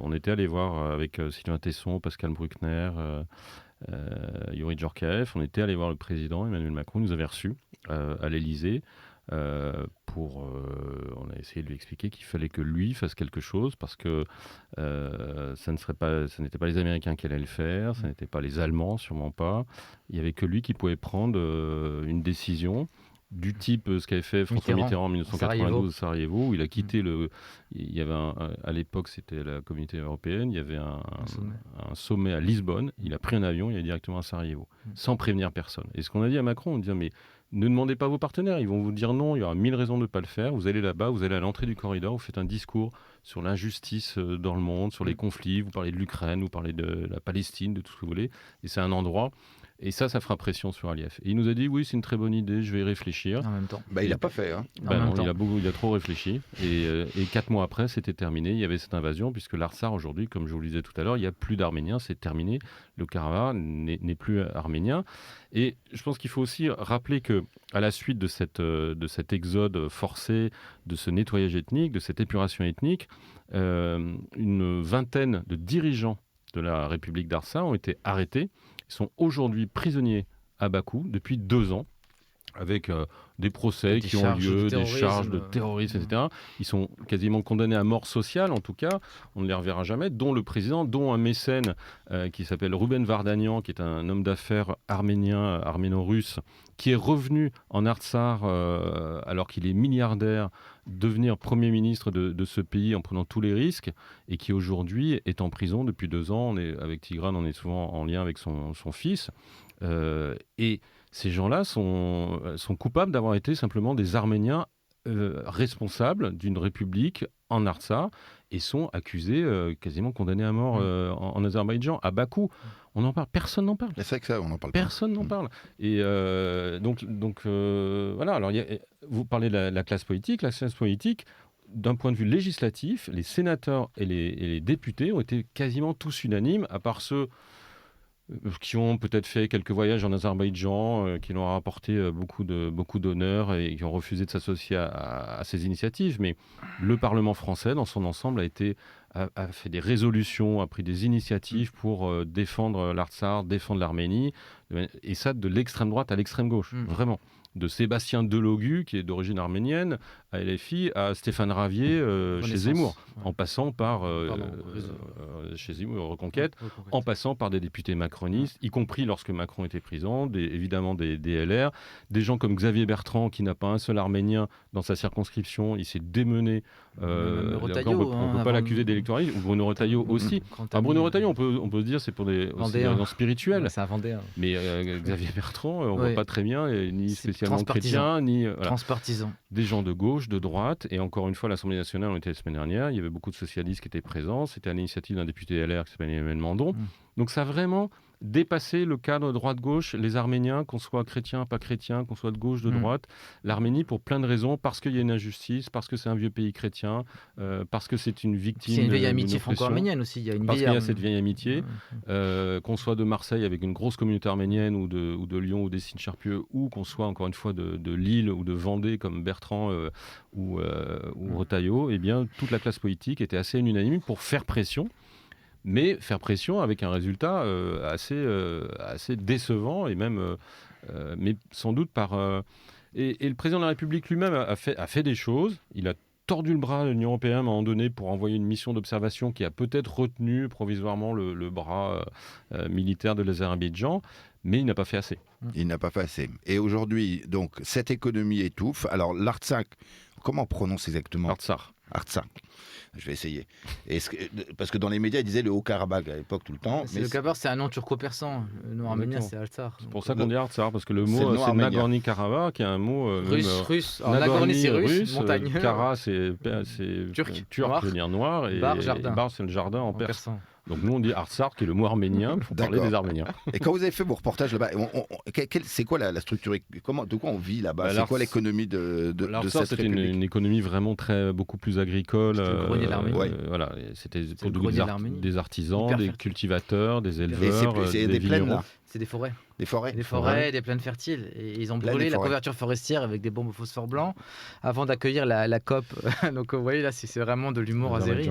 on était allé voir avec Sylvain Tesson, Pascal Bruckner, Yuri Djorkaeff, on était allé voir le président Emmanuel Macron, il nous avait reçus à l'Élysée. On a essayé de lui expliquer qu'il fallait que lui fasse quelque chose parce que ce n'était pas les Américains qui allaient le faire, ce n'était pas les Allemands, sûrement pas. Il n'y avait que lui qui pouvait prendre une décision du type ce qu'avait fait François Mitterrand en 1992 à Sarajevo, où il a quitté il y avait à l'époque c'était la communauté européenne, il y avait un sommet à Lisbonne, il a pris un avion, il est directement à Sarajevo, sans prévenir personne. Et ce qu'on a dit à Macron, on dit mais ne demandez pas à vos partenaires, ils vont vous dire non, il y aura 1000 raisons de ne pas le faire, vous allez là-bas, vous allez à l'entrée du corridor, vous faites un discours sur l'injustice dans le monde, sur les conflits, vous parlez de l'Ukraine, vous parlez de la Palestine, de tout ce que vous voulez, et c'est un endroit. Et ça fera pression sur Aliyev. Et il nous a dit, oui, c'est une très bonne idée, je vais y réfléchir. En même temps. Il n'a pas fait. Hein. Il a trop réfléchi. Et 4 mois après, c'était terminé. Il y avait cette invasion, puisque l'Artsakh, aujourd'hui, comme je vous le disais tout à l'heure, il n'y a plus d'Arméniens, c'est terminé. Le Karabakh n'est plus arménien. Et je pense qu'il faut aussi rappeler qu'à la suite de cet exode forcé, de ce nettoyage ethnique, de cette épuration ethnique, une vingtaine de dirigeants de la République d'Artsakh ont été arrêtés. Ils sont aujourd'hui prisonniers à Bakou depuis 2 ans, avec des procès qui ont lieu, des charges de terrorisme, etc. Ils sont quasiment condamnés à mort sociale, en tout cas, on ne les reverra jamais, dont le président, dont un mécène qui s'appelle Ruben Vardanyan, qui est un homme d'affaires arménien, arméno-russe, qui est revenu en Artsakh alors qu'il est milliardaire, devenir Premier ministre de ce pays en prenant tous les risques, et qui aujourd'hui est en prison depuis 2 ans. Avec Tigran, on est souvent en lien avec son fils. Et ces gens-là sont coupables d'avoir été simplement des Arméniens responsables d'une république en Artsakh et sont accusés, quasiment condamnés à mort en Azerbaïdjan, à Bakou. On en parle, personne n'en parle. C'est vrai que ça, on n'en parle pas. Personne n'en parle. Et voilà. Alors, vous parlez de la classe politique. La classe politique, d'un point de vue législatif, les sénateurs et les députés ont été quasiment tous unanimes, à part ceux qui ont peut-être fait quelques voyages en Azerbaïdjan, qui leur a apporté beaucoup d'honneur et qui ont refusé de s'associer à ces initiatives. Mais le Parlement français, dans son ensemble, a fait des résolutions, a pris des initiatives pour défendre l'Artsakh, défendre l'Arménie, et ça de l'extrême droite à l'extrême gauche, vraiment. De Sébastien Delogu, qui est d'origine arménienne, à LFI, à Stéphane Ravier chez Zemmour, en passant par chez Zemmour, Reconquête, en passant par des députés macronistes, y compris lorsque Macron était président, évidemment des LR, des gens comme Xavier Bertrand, qui n'a pas un seul Arménien dans sa circonscription, il s'est démené. On ne peut pas l'accuser d'électoralisme, ou Bruno Retailleau aussi. Bruno Retailleau, on peut se dire, c'est pour des raisons spirituelles. C'est un Vendéen. Mais Xavier Bertrand, on ne voit pas très bien, ni spécialement chrétien, ni transpartisan. Des gens de gauche, de droite, et encore une fois, l'Assemblée nationale, on était la semaine dernière, il y avait beaucoup de socialistes qui étaient présents, c'était à l'initiative d'un député LR qui s'appelle Emmanuel Mandon. Donc ça a vraiment dépassé le cadre droite-gauche, les Arméniens, qu'on soit chrétien, pas chrétien, qu'on soit de gauche, de droite, l'Arménie pour plein de raisons, parce qu'il y a une injustice, parce que c'est un vieux pays chrétien, parce que c'est une victime. C'est une vieille amitié franco-arménienne aussi. Il y a cette vieille amitié, qu'on soit de Marseille avec une grosse communauté arménienne, ou de Lyon ou des Signes-Charpieu, ou qu'on soit encore une fois de Lille ou de Vendée comme Bertrand ou Retailleau, eh bien toute la classe politique était assez unanime pour faire pression. mais faire pression avec un résultat assez décevant, et même, mais sans doute et le président de la République lui-même a fait des choses. Il a tordu le bras de l'Union européenne à un moment donné pour envoyer une mission d'observation qui a peut-être retenu provisoirement le bras militaire de l'Azerbaïdjan, mais il n'a pas fait assez. Il n'a pas fait assez. Et aujourd'hui, donc, cette économie étouffe. Alors, l'Artsakh, comment on prononce exactement ? Artsakh. Je vais essayer. Parce que dans les médias, ils disaient le Haut-Karabakh à l'époque tout le temps. Le Karabakh, c'est un nom turco-persan. Le nom arménien, c'est Artsakh. C'est pour ça qu'on dit Artsakh, parce que le mot, c'est Nagorno-Karabakh, qui est un mot russe. Alors, Nagorno, c'est russe, montagneux. Kara, c'est turc, veut dire noir, et Bar, c'est le jardin en persan. Donc nous on dit Artsakh, qui est le mot arménien pour parler des Arméniens. Et quand vous avez fait vos reportages là-bas, c'est quoi la structure, de quoi on vit là-bas, c'est quoi l'économie de cette c'était république? une économie vraiment beaucoup plus agricole. C'était le grenier de l'Arménie. Voilà, c'était pour des artisans, des cultivateurs, des éleveurs, des vignerons. plaines là. C'est des forêts. Des forêts. Des forêts, des plaines fertiles. Et ils ont brûlé la couverture forestière avec des bombes au phosphore blanc avant d'accueillir la COP. Donc vous voyez, là, c'est vraiment de l'humour azéri.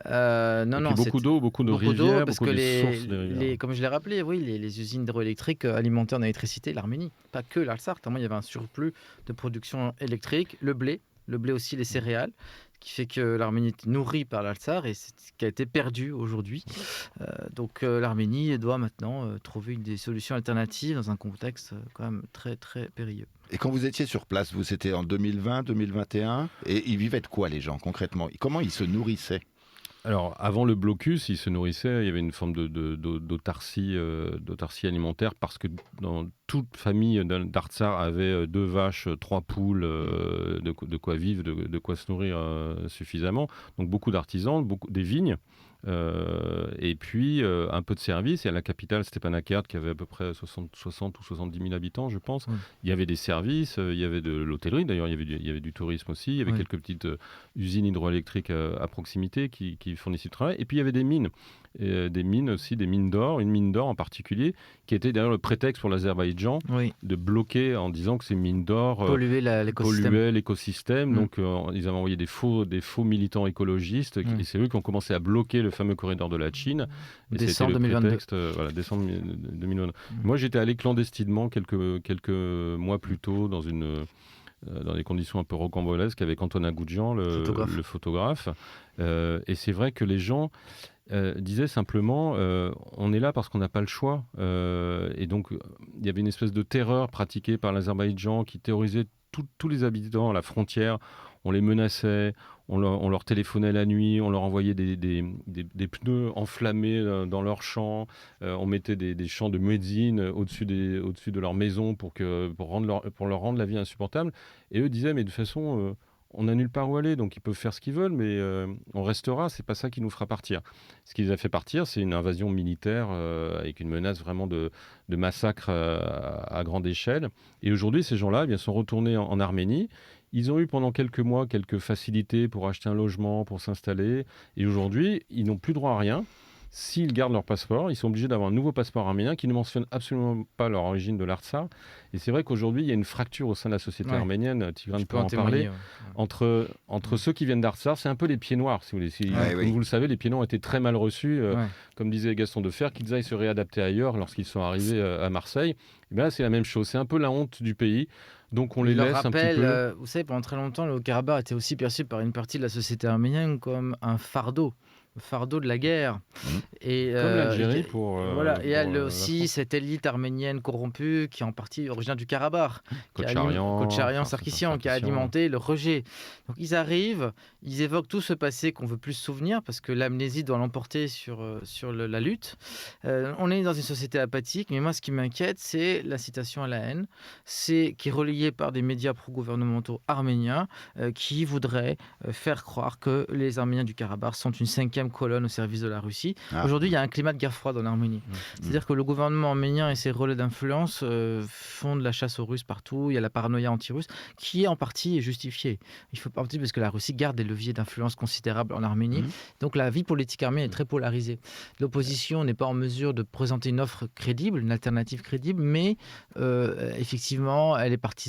Non, beaucoup d'eau, beaucoup de rivières, parce beaucoup que de sources de rivières. comme je l'ai rappelé, oui, les usines hydroélectriques alimentaient en électricité l'Arménie. Pas que l'Artsakh. Il y avait un surplus de production électrique, le blé aussi, les céréales, qui fait que l'Arménie est nourrie par l'Artsakh et c'est ce qui a été perdu aujourd'hui. Donc l'Arménie doit maintenant trouver des solutions alternatives dans un contexte quand même très très périlleux. Et quand vous étiez sur place, c'était en 2020, 2021, et ils vivaient de quoi les gens concrètement? Comment ils se nourrissaient? Alors, avant le blocus, ils se nourrissaient, il y avait une forme d'autarcie alimentaire, parce que dans toute famille d'Artsakh avait 2 vaches, 3 poules, de quoi vivre, de quoi se nourrir suffisamment. Donc beaucoup d'artisans, des vignes. Et puis un peu de services. Et à la capitale, Stepanakert, qui avait à peu près 60 ou 70 000 habitants, je pense, il y avait des services, il y avait de l'hôtellerie, d'ailleurs il y avait du tourisme aussi, il y avait quelques petites usines hydroélectriques à proximité qui fournissaient du travail. Et puis il y avait des mines. Des mines aussi, des mines d'or, une mine d'or en particulier, qui était d'ailleurs le prétexte pour l'Azerbaïdjan de bloquer en disant que ces mines d'or polluaient l'écosystème. Donc ils avaient envoyé des faux militants écologistes, et c'est eux qui ont commencé à bloquer le fameux corridor de la Chine. Décembre 2022. Décembre 2022. Moi j'étais allé clandestinement quelques mois plus tôt dans des conditions un peu rocambolesques avec Antoine Agoudjian, le photographe. Et c'est vrai que les gens disait simplement on est là parce qu'on n'a pas le choix, et donc il y avait une espèce de terreur pratiquée par l'Azerbaïdjan qui terrorisait tous les habitants à la frontière. On les menaçait, on leur téléphonait la nuit, on leur envoyait des pneus enflammés dans leurs champs, on mettait des champs de muezzin au-dessus de leur maison pour leur rendre la vie insupportable. Et eux disaient mais de toute façon on n'a nulle part où aller, donc ils peuvent faire ce qu'ils veulent, mais on restera, c'est pas ça qui nous fera partir. Ce qui les a fait partir, c'est une invasion militaire avec une menace vraiment de massacre à grande échelle. Et aujourd'hui, ces gens-là sont retournés en Arménie. Ils ont eu pendant quelques mois quelques facilités pour acheter un logement, pour s'installer. Et aujourd'hui, ils n'ont plus droit à rien. S'ils gardent leur passeport, ils sont obligés d'avoir un nouveau passeport arménien qui ne mentionne absolument pas leur origine de l'Artsakh. Et c'est vrai qu'aujourd'hui, il y a une fracture au sein de la société arménienne, Tigran peut en parler, entre ceux qui viennent d'Artsakh, c'est un peu les pieds noirs, si vous voulez. Comme vous le savez, les pieds noirs ont été très mal reçus, comme disait Gaston Defferre, qu'ils aillent se réadapter ailleurs lorsqu'ils sont arrivés à Marseille. Et bien là, c'est la même chose, c'est un peu la honte du pays. Donc on les laisse un petit peu. Vous savez, pendant très longtemps, le Haut-Karabakh était aussi perçu par une partie de la société arménienne comme un fardeau de la guerre. Et, comme l'Algérie pour... voilà, et elle aussi, cette élite arménienne corrompue qui est en partie originaire du Karabakh. Kocharian, Sarkissian, qui a alimenté le rejet. Donc ils arrivent, ils évoquent tout ce passé qu'on veut plus se souvenir parce que l'amnésie doit l'emporter sur la lutte. On est dans une société apathique, mais moi ce qui m'inquiète, c'est l'incitation à la haine, qui est relayée par des médias pro-gouvernementaux arméniens qui voudraient faire croire que les Arméniens du Karabakh sont une 5e colonne au service de la Russie. Aujourd'hui, il y a un climat de guerre froide en Arménie. C'est-à-dire que le gouvernement arménien et ses relais d'influence font de la chasse aux Russes partout. Il y a la paranoïa anti-russe qui, en partie, est justifiée. Il faut partie parce que la Russie garde des leviers d'influence considérables en Arménie. Donc la vie politique arménienne est très polarisée. L'opposition n'est pas en mesure de présenter une offre crédible, une alternative crédible, mais effectivement, elle est partisane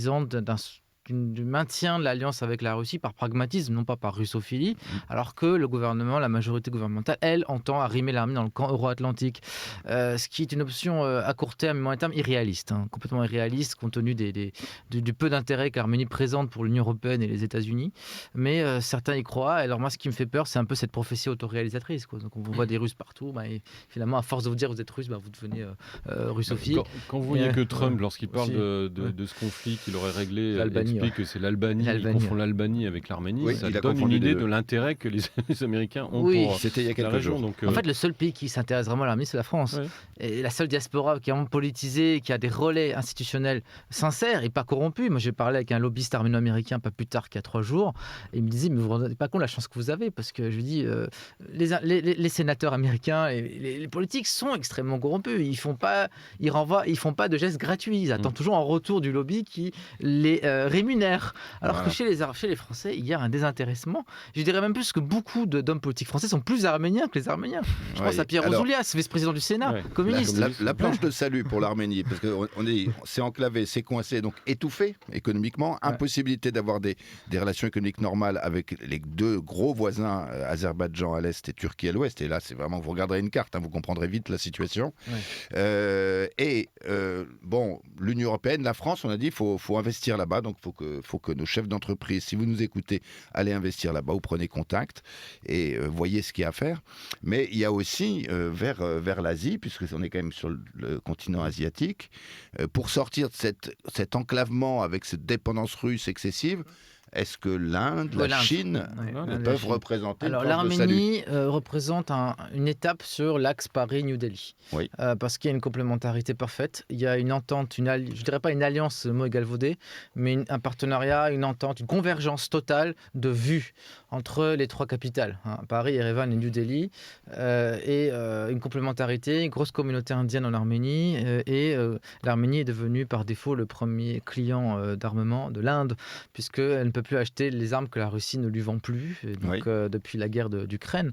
du maintien de l'alliance avec la Russie par pragmatisme, non pas par russophilie, alors que le gouvernement, la majorité gouvernementale, elle, entend arrimer l'Arménie dans le camp euro-atlantique. Ce qui est une option à court terme et moyen terme irréaliste, complètement irréaliste compte tenu du peu d'intérêt que l'Arménie présente pour l'Union européenne et les États-Unis. Mais certains y croient. Alors moi, ce qui me fait peur, c'est un peu cette prophétie autoréalisatrice, quoi. Donc on voit des Russes partout. Et finalement, à force de vous dire vous êtes russe, vous devenez russophile. Quand vous voyez que Trump, lorsqu'il parle de ce conflit qu'il aurait réglé, explique que c'est l'Albanie, il confond l'Albanie avec l'Arménie, ça donne une idée de l'intérêt que les Américains ont pour c'était il y a quelques la région. jours. Donc, en fait, le seul pays qui s'intéresse vraiment à l'Arménie, c'est la France. Ouais. Et la seule diaspora qui est vraiment politisée, qui a des relais institutionnels sincères et pas corrompus. Moi, j'ai parlé avec un lobbyiste arméno-américain pas plus tard qu'il y a 3 jours, et il me disait, mais vous ne vous rendez pas compte de la chance que vous avez, parce que je lui dis, les sénateurs américains et les politiques sont extrêmement corrompus. Ils font pas de gestes gratuits. Ils attendent toujours en retour du lobby qui les rémunère. Alors que chez les Français, il y a un désintéressement. Je dirais même plus que beaucoup d'hommes politiques français sont plus arméniens que les Arméniens. Je pense à Pierre Ouzoulias, vice-président du Sénat, communiste. La planche de salut pour l'Arménie, parce que c'est enclavé, c'est coincé, donc étouffé économiquement, impossibilité d'avoir des relations économiques normales avec les 2 gros voisins, Azerbaïdjan à l'est et Turquie à l'ouest. Et là, c'est vraiment, vous regarderez une carte, vous comprendrez vite la situation. L'Union européenne, la France, on a dit, il faut investir là-bas, donc il faut que nos chefs d'entreprise, si vous nous écoutez, allez investir là-bas ou prenez contact et voyez ce qu'il y a à faire. Mais il y a aussi vers l'Asie, puisqu'on est quand même sur le continent asiatique, pour sortir de cet enclavement avec cette dépendance russe excessive. Est-ce que l'Inde, la Chine peuvent représenter une planche de salut ? L'Arménie représente une étape sur l'axe Paris-New Delhi. Oui. Parce qu'il y a une complémentarité parfaite. Il y a une entente, je ne dirais pas une alliance, mot galvaudé, mais un partenariat, une entente, une convergence totale de vues entre les 3 capitales, Paris, Erevan et New Delhi, et une complémentarité, une grosse communauté indienne en Arménie, et l'Arménie est devenue par défaut le premier client d'armement de l'Inde, puisqu'elle ne peut plus acheter les armes que la Russie ne lui vend plus, depuis la guerre d'Ukraine.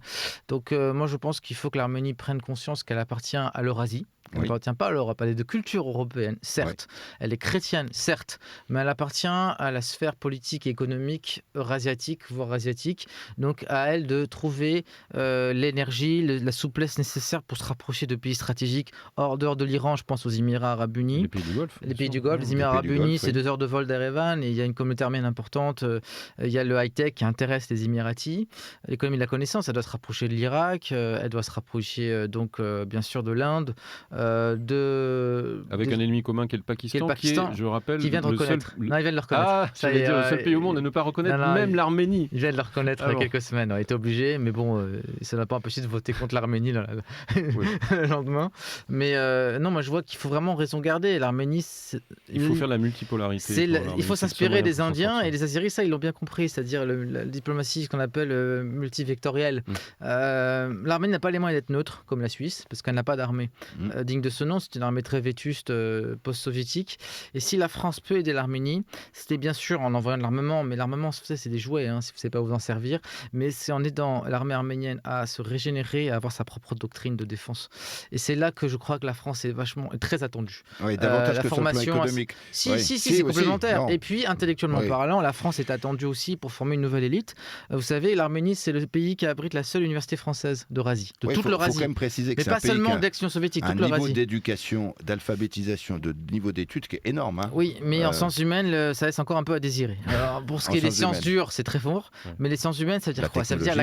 Donc moi je pense qu'il faut que l'Arménie prenne conscience qu'elle appartient à l'Eurasie. Elle n'appartient pas à l'Europe, elle est de culture européenne, certes. Elle est chrétienne, certes. Mais elle appartient à la sphère politique et économique eurasiatique, voire asiatique. Donc à elle de trouver l'énergie, la souplesse nécessaire pour se rapprocher de pays stratégiques dehors de l'Iran. Je pense aux Émirats Arabes Unis. Les pays du Golfe. Les Émirats Arabes Unis, c'est 2 heures de vol d'Erevan. Et il y a une communauté arménienne importante. Il y a le high-tech qui intéresse les Émiratis. L'économie de la connaissance, elle doit se rapprocher de l'Irak. Elle doit se rapprocher bien sûr de l'Inde. Avec un ennemi commun qui est le Pakistan, qui est, je rappelle, qui vient de reconnaître. Non, il vient de le reconnaître. J'allais dire, le seul pays au monde à ne pas reconnaître même l'Arménie. Il vient de le reconnaître il y a quelques semaines. Il était obligé, mais bon, ça n'a pas empêché de voter contre l'Arménie le lendemain. Mais non, moi je vois qu'il faut vraiment raison garder. L'Arménie, il faut faire la multipolarité. Il faut s'inspirer des Indiens et les Azeris, ça ils l'ont bien compris, c'est-à-dire la diplomatie, ce qu'on appelle multivectorielle. L'Arménie n'a pas les moyens d'être neutre comme la Suisse, parce qu'elle n'a pas d'armée digne de ce nom. C'est une armée très vétuste post-soviétique. Et si la France peut aider l'Arménie, c'était bien sûr en envoyant de l'armement, mais l'armament, c'est des jouets, si vous ne savez pas vous en servir, mais c'est en aidant l'armée arménienne à se régénérer, à avoir sa propre doctrine de défense. Et c'est là que je crois que la France est très attendue. Oui, davantage que formation, sur le plan économique. C'est complémentaire. Et puis, intellectuellement parlant, la France est attendue aussi pour former une nouvelle élite. Vous savez, l'Arménie, c'est le pays qui abrite la seule université française d'Eurasie, de toute l'Eurasie. Il faut quand même préciser que c'est pas seulement d'ex-Union soviétique, toute l'Eurasie. Un niveau d'éducation, d'alphabétisation, de niveau d'études qui est énorme. Oui, mais en sciences humaines, ça laisse encore un peu à désirer. Alors, pour ce qui est des sciences dures, c'est très fort. Mais les sciences humaines, ça veut dire quoi ? Ça veut dire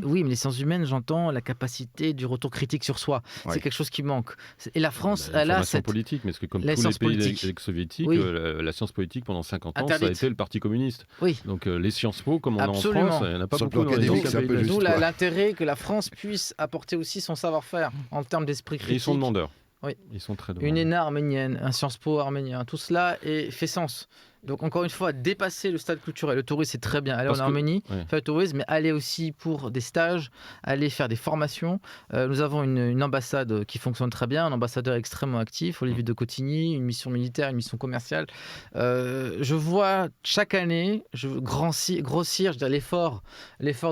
oui, mais les sciences humaines, j'entends la capacité du retour critique sur soi. C'est quelque chose qui manque. Et la France, elle a cette politique, mais parce que comme tous les pays ex-soviétiques, la science politique pendant 50 ans, ça a été le Parti communiste. Oui. Donc les Sciences Po, comme on a en France, il n'y en a pas beaucoup dans les autres pays. D'où l'intérêt que la France puisse apporter aussi son savoir-faire en termes d'esprit critique. Et ils sont demandeurs. Oui. Ils sont très demandeurs. Une ENA arménienne, un Sciences Po arménien, tout cela fait sens. Donc encore une fois, dépasser le stade culturel. Le tourisme, c'est très bien. Aller en Arménie, faire le tourisme, mais aller aussi pour des stages, aller faire des formations. Nous avons une ambassade qui fonctionne très bien, un ambassadeur extrêmement actif, Olivier de Cotigny, une mission militaire, une mission commerciale. Je vois chaque année grossir l'effort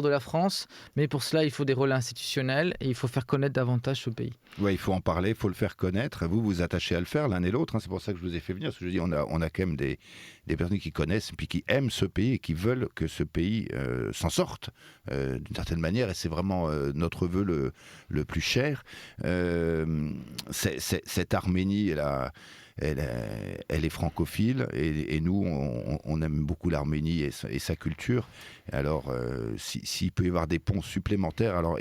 de la France, mais pour cela, il faut des rôles institutionnels et il faut faire connaître davantage ce pays. Oui, il faut en parler, il faut le faire connaître. Vous attachez à le faire l'un et l'autre. C'est pour ça que je vous ai fait venir, parce que je dis, on a quand même des personnes qui connaissent puis qui aiment ce pays et qui veulent que ce pays s'en sorte d'une certaine manière, et c'est vraiment notre vœu le plus cher. Cette Arménie, elle est francophile, et nous, on aime beaucoup l'Arménie et sa culture. Alors, s'il peut y avoir des ponts supplémentaires, alors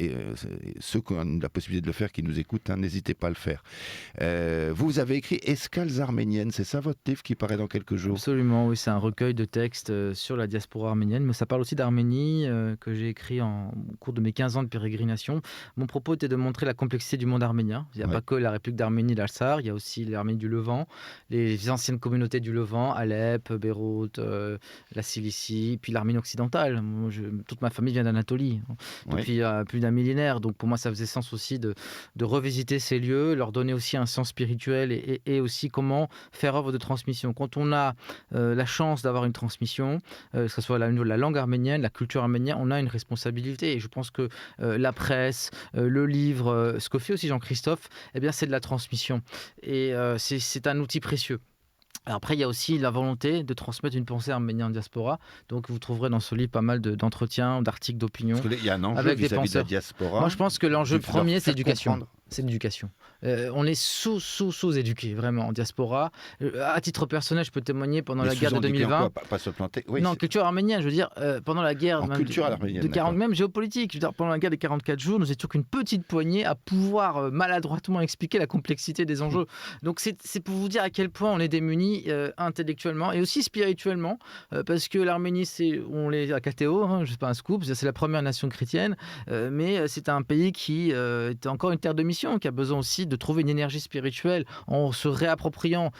ceux qui ont la possibilité de le faire, qui nous écoutent, n'hésitez pas à le faire. Vous avez écrit Escales arméniennes, c'est ça votre livre qui paraît dans quelques jours? Absolument, oui, c'est un recueil de textes sur la diaspora arménienne, mais ça parle aussi d'Arménie, que j'ai écrit au cours de mes 15 ans de pérégrination. Mon propos était de montrer la complexité du monde arménien. Il n'y a pas que la République d'Arménie, l'Artsar, il y a aussi l'Arménie du Levant, les anciennes communautés du Levant, Alep, Beyrouth, la Cilicie, puis l'Arménie occidentale. Moi, toute ma famille vient d'Anatolie depuis plus d'un millénaire, donc pour moi ça faisait sens aussi de revisiter ces lieux, leur donner aussi un sens spirituel et aussi comment faire œuvre de transmission. Quand on a la chance d'avoir une transmission, que ce soit au niveau de la langue arménienne, la culture arménienne, on a une responsabilité, et je pense que la presse, le livre, ce que fait aussi Jean-Christophe, eh bien, c'est de la transmission, et c'est un outil précieux. Après, il y a aussi la volonté de transmettre une pensée arménienne en diaspora. Donc, vous trouverez dans ce livre pas mal d'entretiens, d'articles d'opinion. Parce qu'il y a un enjeu vis-à-vis de la diaspora. Moi, je pense que l'enjeu premier, c'est l'éducation. C'est l'éducation. On est sous-éduqués, vraiment, en diaspora. À titre personnel, je peux témoigner pendant la guerre de 2020. Pas se planter. Oui, non, culture arménienne, je veux dire, pendant la guerre même géopolitique. Je veux dire, pendant la guerre des 44 jours, nous étions qu'une petite poignée à pouvoir maladroitement expliquer la complexité des enjeux. Donc, c'est pour vous dire à quel point on est démunis intellectuellement et aussi spirituellement, parce que l'Arménie, on l'est à KTO, je ne sais pas un scoop, c'est la première nation chrétienne, mais c'est un pays qui est encore une terre de mission, qui a besoin aussi de trouver une énergie spirituelle en se réappropriant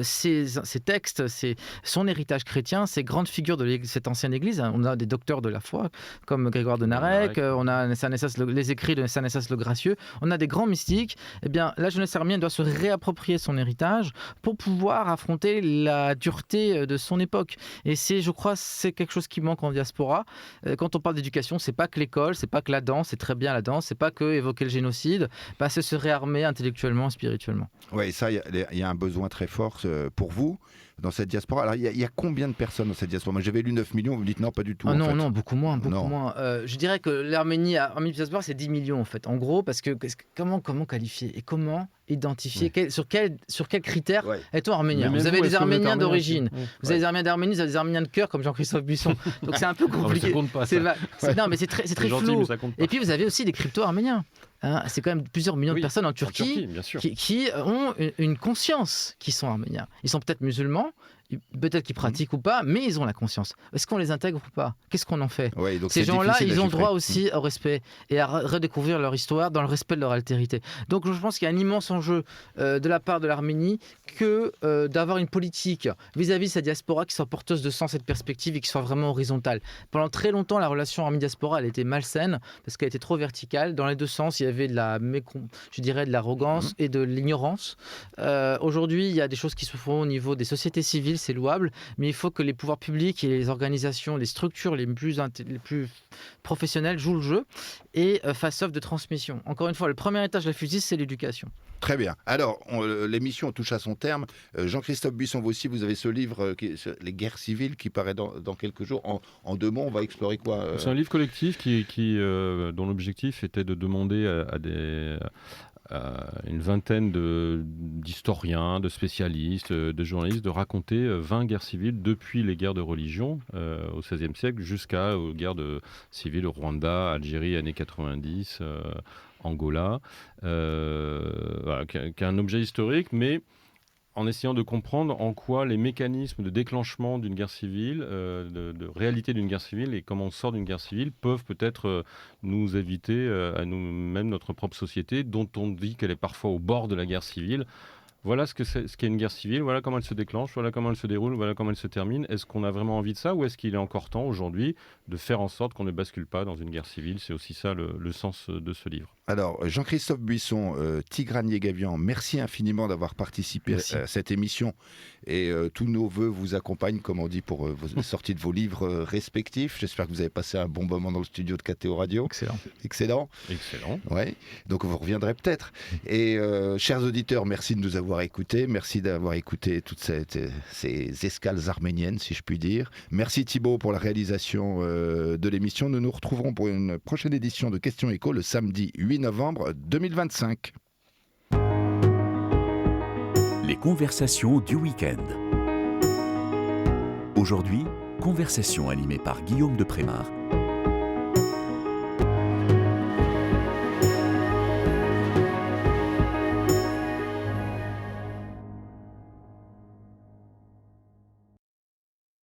ses textes, son héritage chrétien, ces grandes figures de cette ancienne église. On a des docteurs de la foi comme Grégoire de Narek, on a les écrits de Saint Nassas le Gracieux, on a des grands mystiques. Eh bien, la jeunesse arménienne doit se réapproprier son héritage pour pouvoir affronter la dureté de son époque. Et je crois, c'est quelque chose qui manque en diaspora. Quand on parle d'éducation, c'est pas que l'école, c'est pas que la danse, c'est très bien la danse, c'est pas que évoquer le génocide, c'est se réarmer intellectuellement, spirituellement. Oui, ça, il y a un besoin très fort pour vous dans cette diaspora. Alors, il y a combien de personnes dans cette diaspora? Moi, j'avais lu 9 millions, vous me dites non, pas du tout. Non, beaucoup moins. Je dirais que l'Arménie diaspora, c'est 10 millions, en fait. En gros, parce que comment qualifier et comment identifier sur quels critères est-on arménien? Vous avez des Arméniens d'origine, vous avez des Arméniens d'Arménie, vous avez des Arméniens de cœur comme Jean-Christophe Buisson. Donc c'est un peu compliqué. Non, mais c'est très flou. Et puis vous avez aussi des crypto-arméniens. C'est quand même plusieurs millions de personnes en Turquie qui ont une conscience qui sont arméniens. Ils sont peut-être musulmans, peut-être qu'ils pratiquent ou pas, mais ils ont la conscience. Est-ce qu'on les intègre ou pas? Qu'est-ce qu'on en fait? Donc ces gens-là, ils ont droit aussi au respect et à redécouvrir leur histoire dans le respect de leur altérité. Donc je pense qu'il y a un immense enjeu de la part de l'Arménie que d'avoir une politique vis-à-vis de sa diaspora qui soit porteuse de sens et de perspective et qui soit vraiment horizontale. Pendant très longtemps, la relation Arménie-diaspora, elle était malsaine parce qu'elle était trop verticale. Dans les deux sens, il y avait de l'arrogance et de l'ignorance. Aujourd'hui, il y a des choses qui se font au niveau des sociétés civiles, c'est louable, mais il faut que les pouvoirs publics et les organisations, les structures les plus professionnelles jouent le jeu et fassent œuvre de transmission. Encore une fois, le premier étage de la fusée, c'est l'éducation. Très bien. Alors, l'émission touche à son terme. Jean-Christophe Buisson, vous aussi, vous avez ce livre, Les guerres civiles, qui paraît dans quelques jours. En 2 mots, on va explorer quoi C'est un livre collectif dont l'objectif était de demander à une vingtaine d'historiens, de spécialistes, de journalistes, de raconter 20 guerres civiles depuis les guerres de religion au XVIe siècle jusqu'aux guerres civiles au Rwanda, Algérie, années 90, Angola, qui est un objet historique, mais en essayant de comprendre en quoi les mécanismes de déclenchement d'une guerre civile, de réalité d'une guerre civile et comment on sort d'une guerre civile peuvent peut-être nous éviter à nous-mêmes notre propre société, dont on dit qu'elle est parfois au bord de la guerre civile. Voilà ce qu'est une guerre civile, voilà comment elle se déclenche, voilà comment elle se déroule, voilà comment elle se termine. Est-ce qu'on a vraiment envie de ça ou est-ce qu'il est encore temps aujourd'hui de faire en sorte qu'on ne bascule pas dans une guerre civile? C'est aussi ça le sens de ce livre. Alors, Jean-Christophe Buisson, Tigran Yegavian, merci infiniment d'avoir participé à cette émission. Et tous nos vœux vous accompagnent, comme on dit, pour vos sorties de vos livres respectifs. J'espère que vous avez passé un bon moment dans le studio de KTO Radio. Excellent. Ouais. Donc, vous reviendrez peut-être. Et chers auditeurs, merci de nous avoir d'avoir écouté. Merci d'avoir écouté toutes ces escales arméniennes, si je puis dire. Merci Thibaut pour la réalisation de l'émission. Nous nous retrouverons pour une prochaine édition de Questions Éco le samedi 8 novembre 2025. Les conversations du week-end. Aujourd'hui, conversation animée par Guillaume de Prémard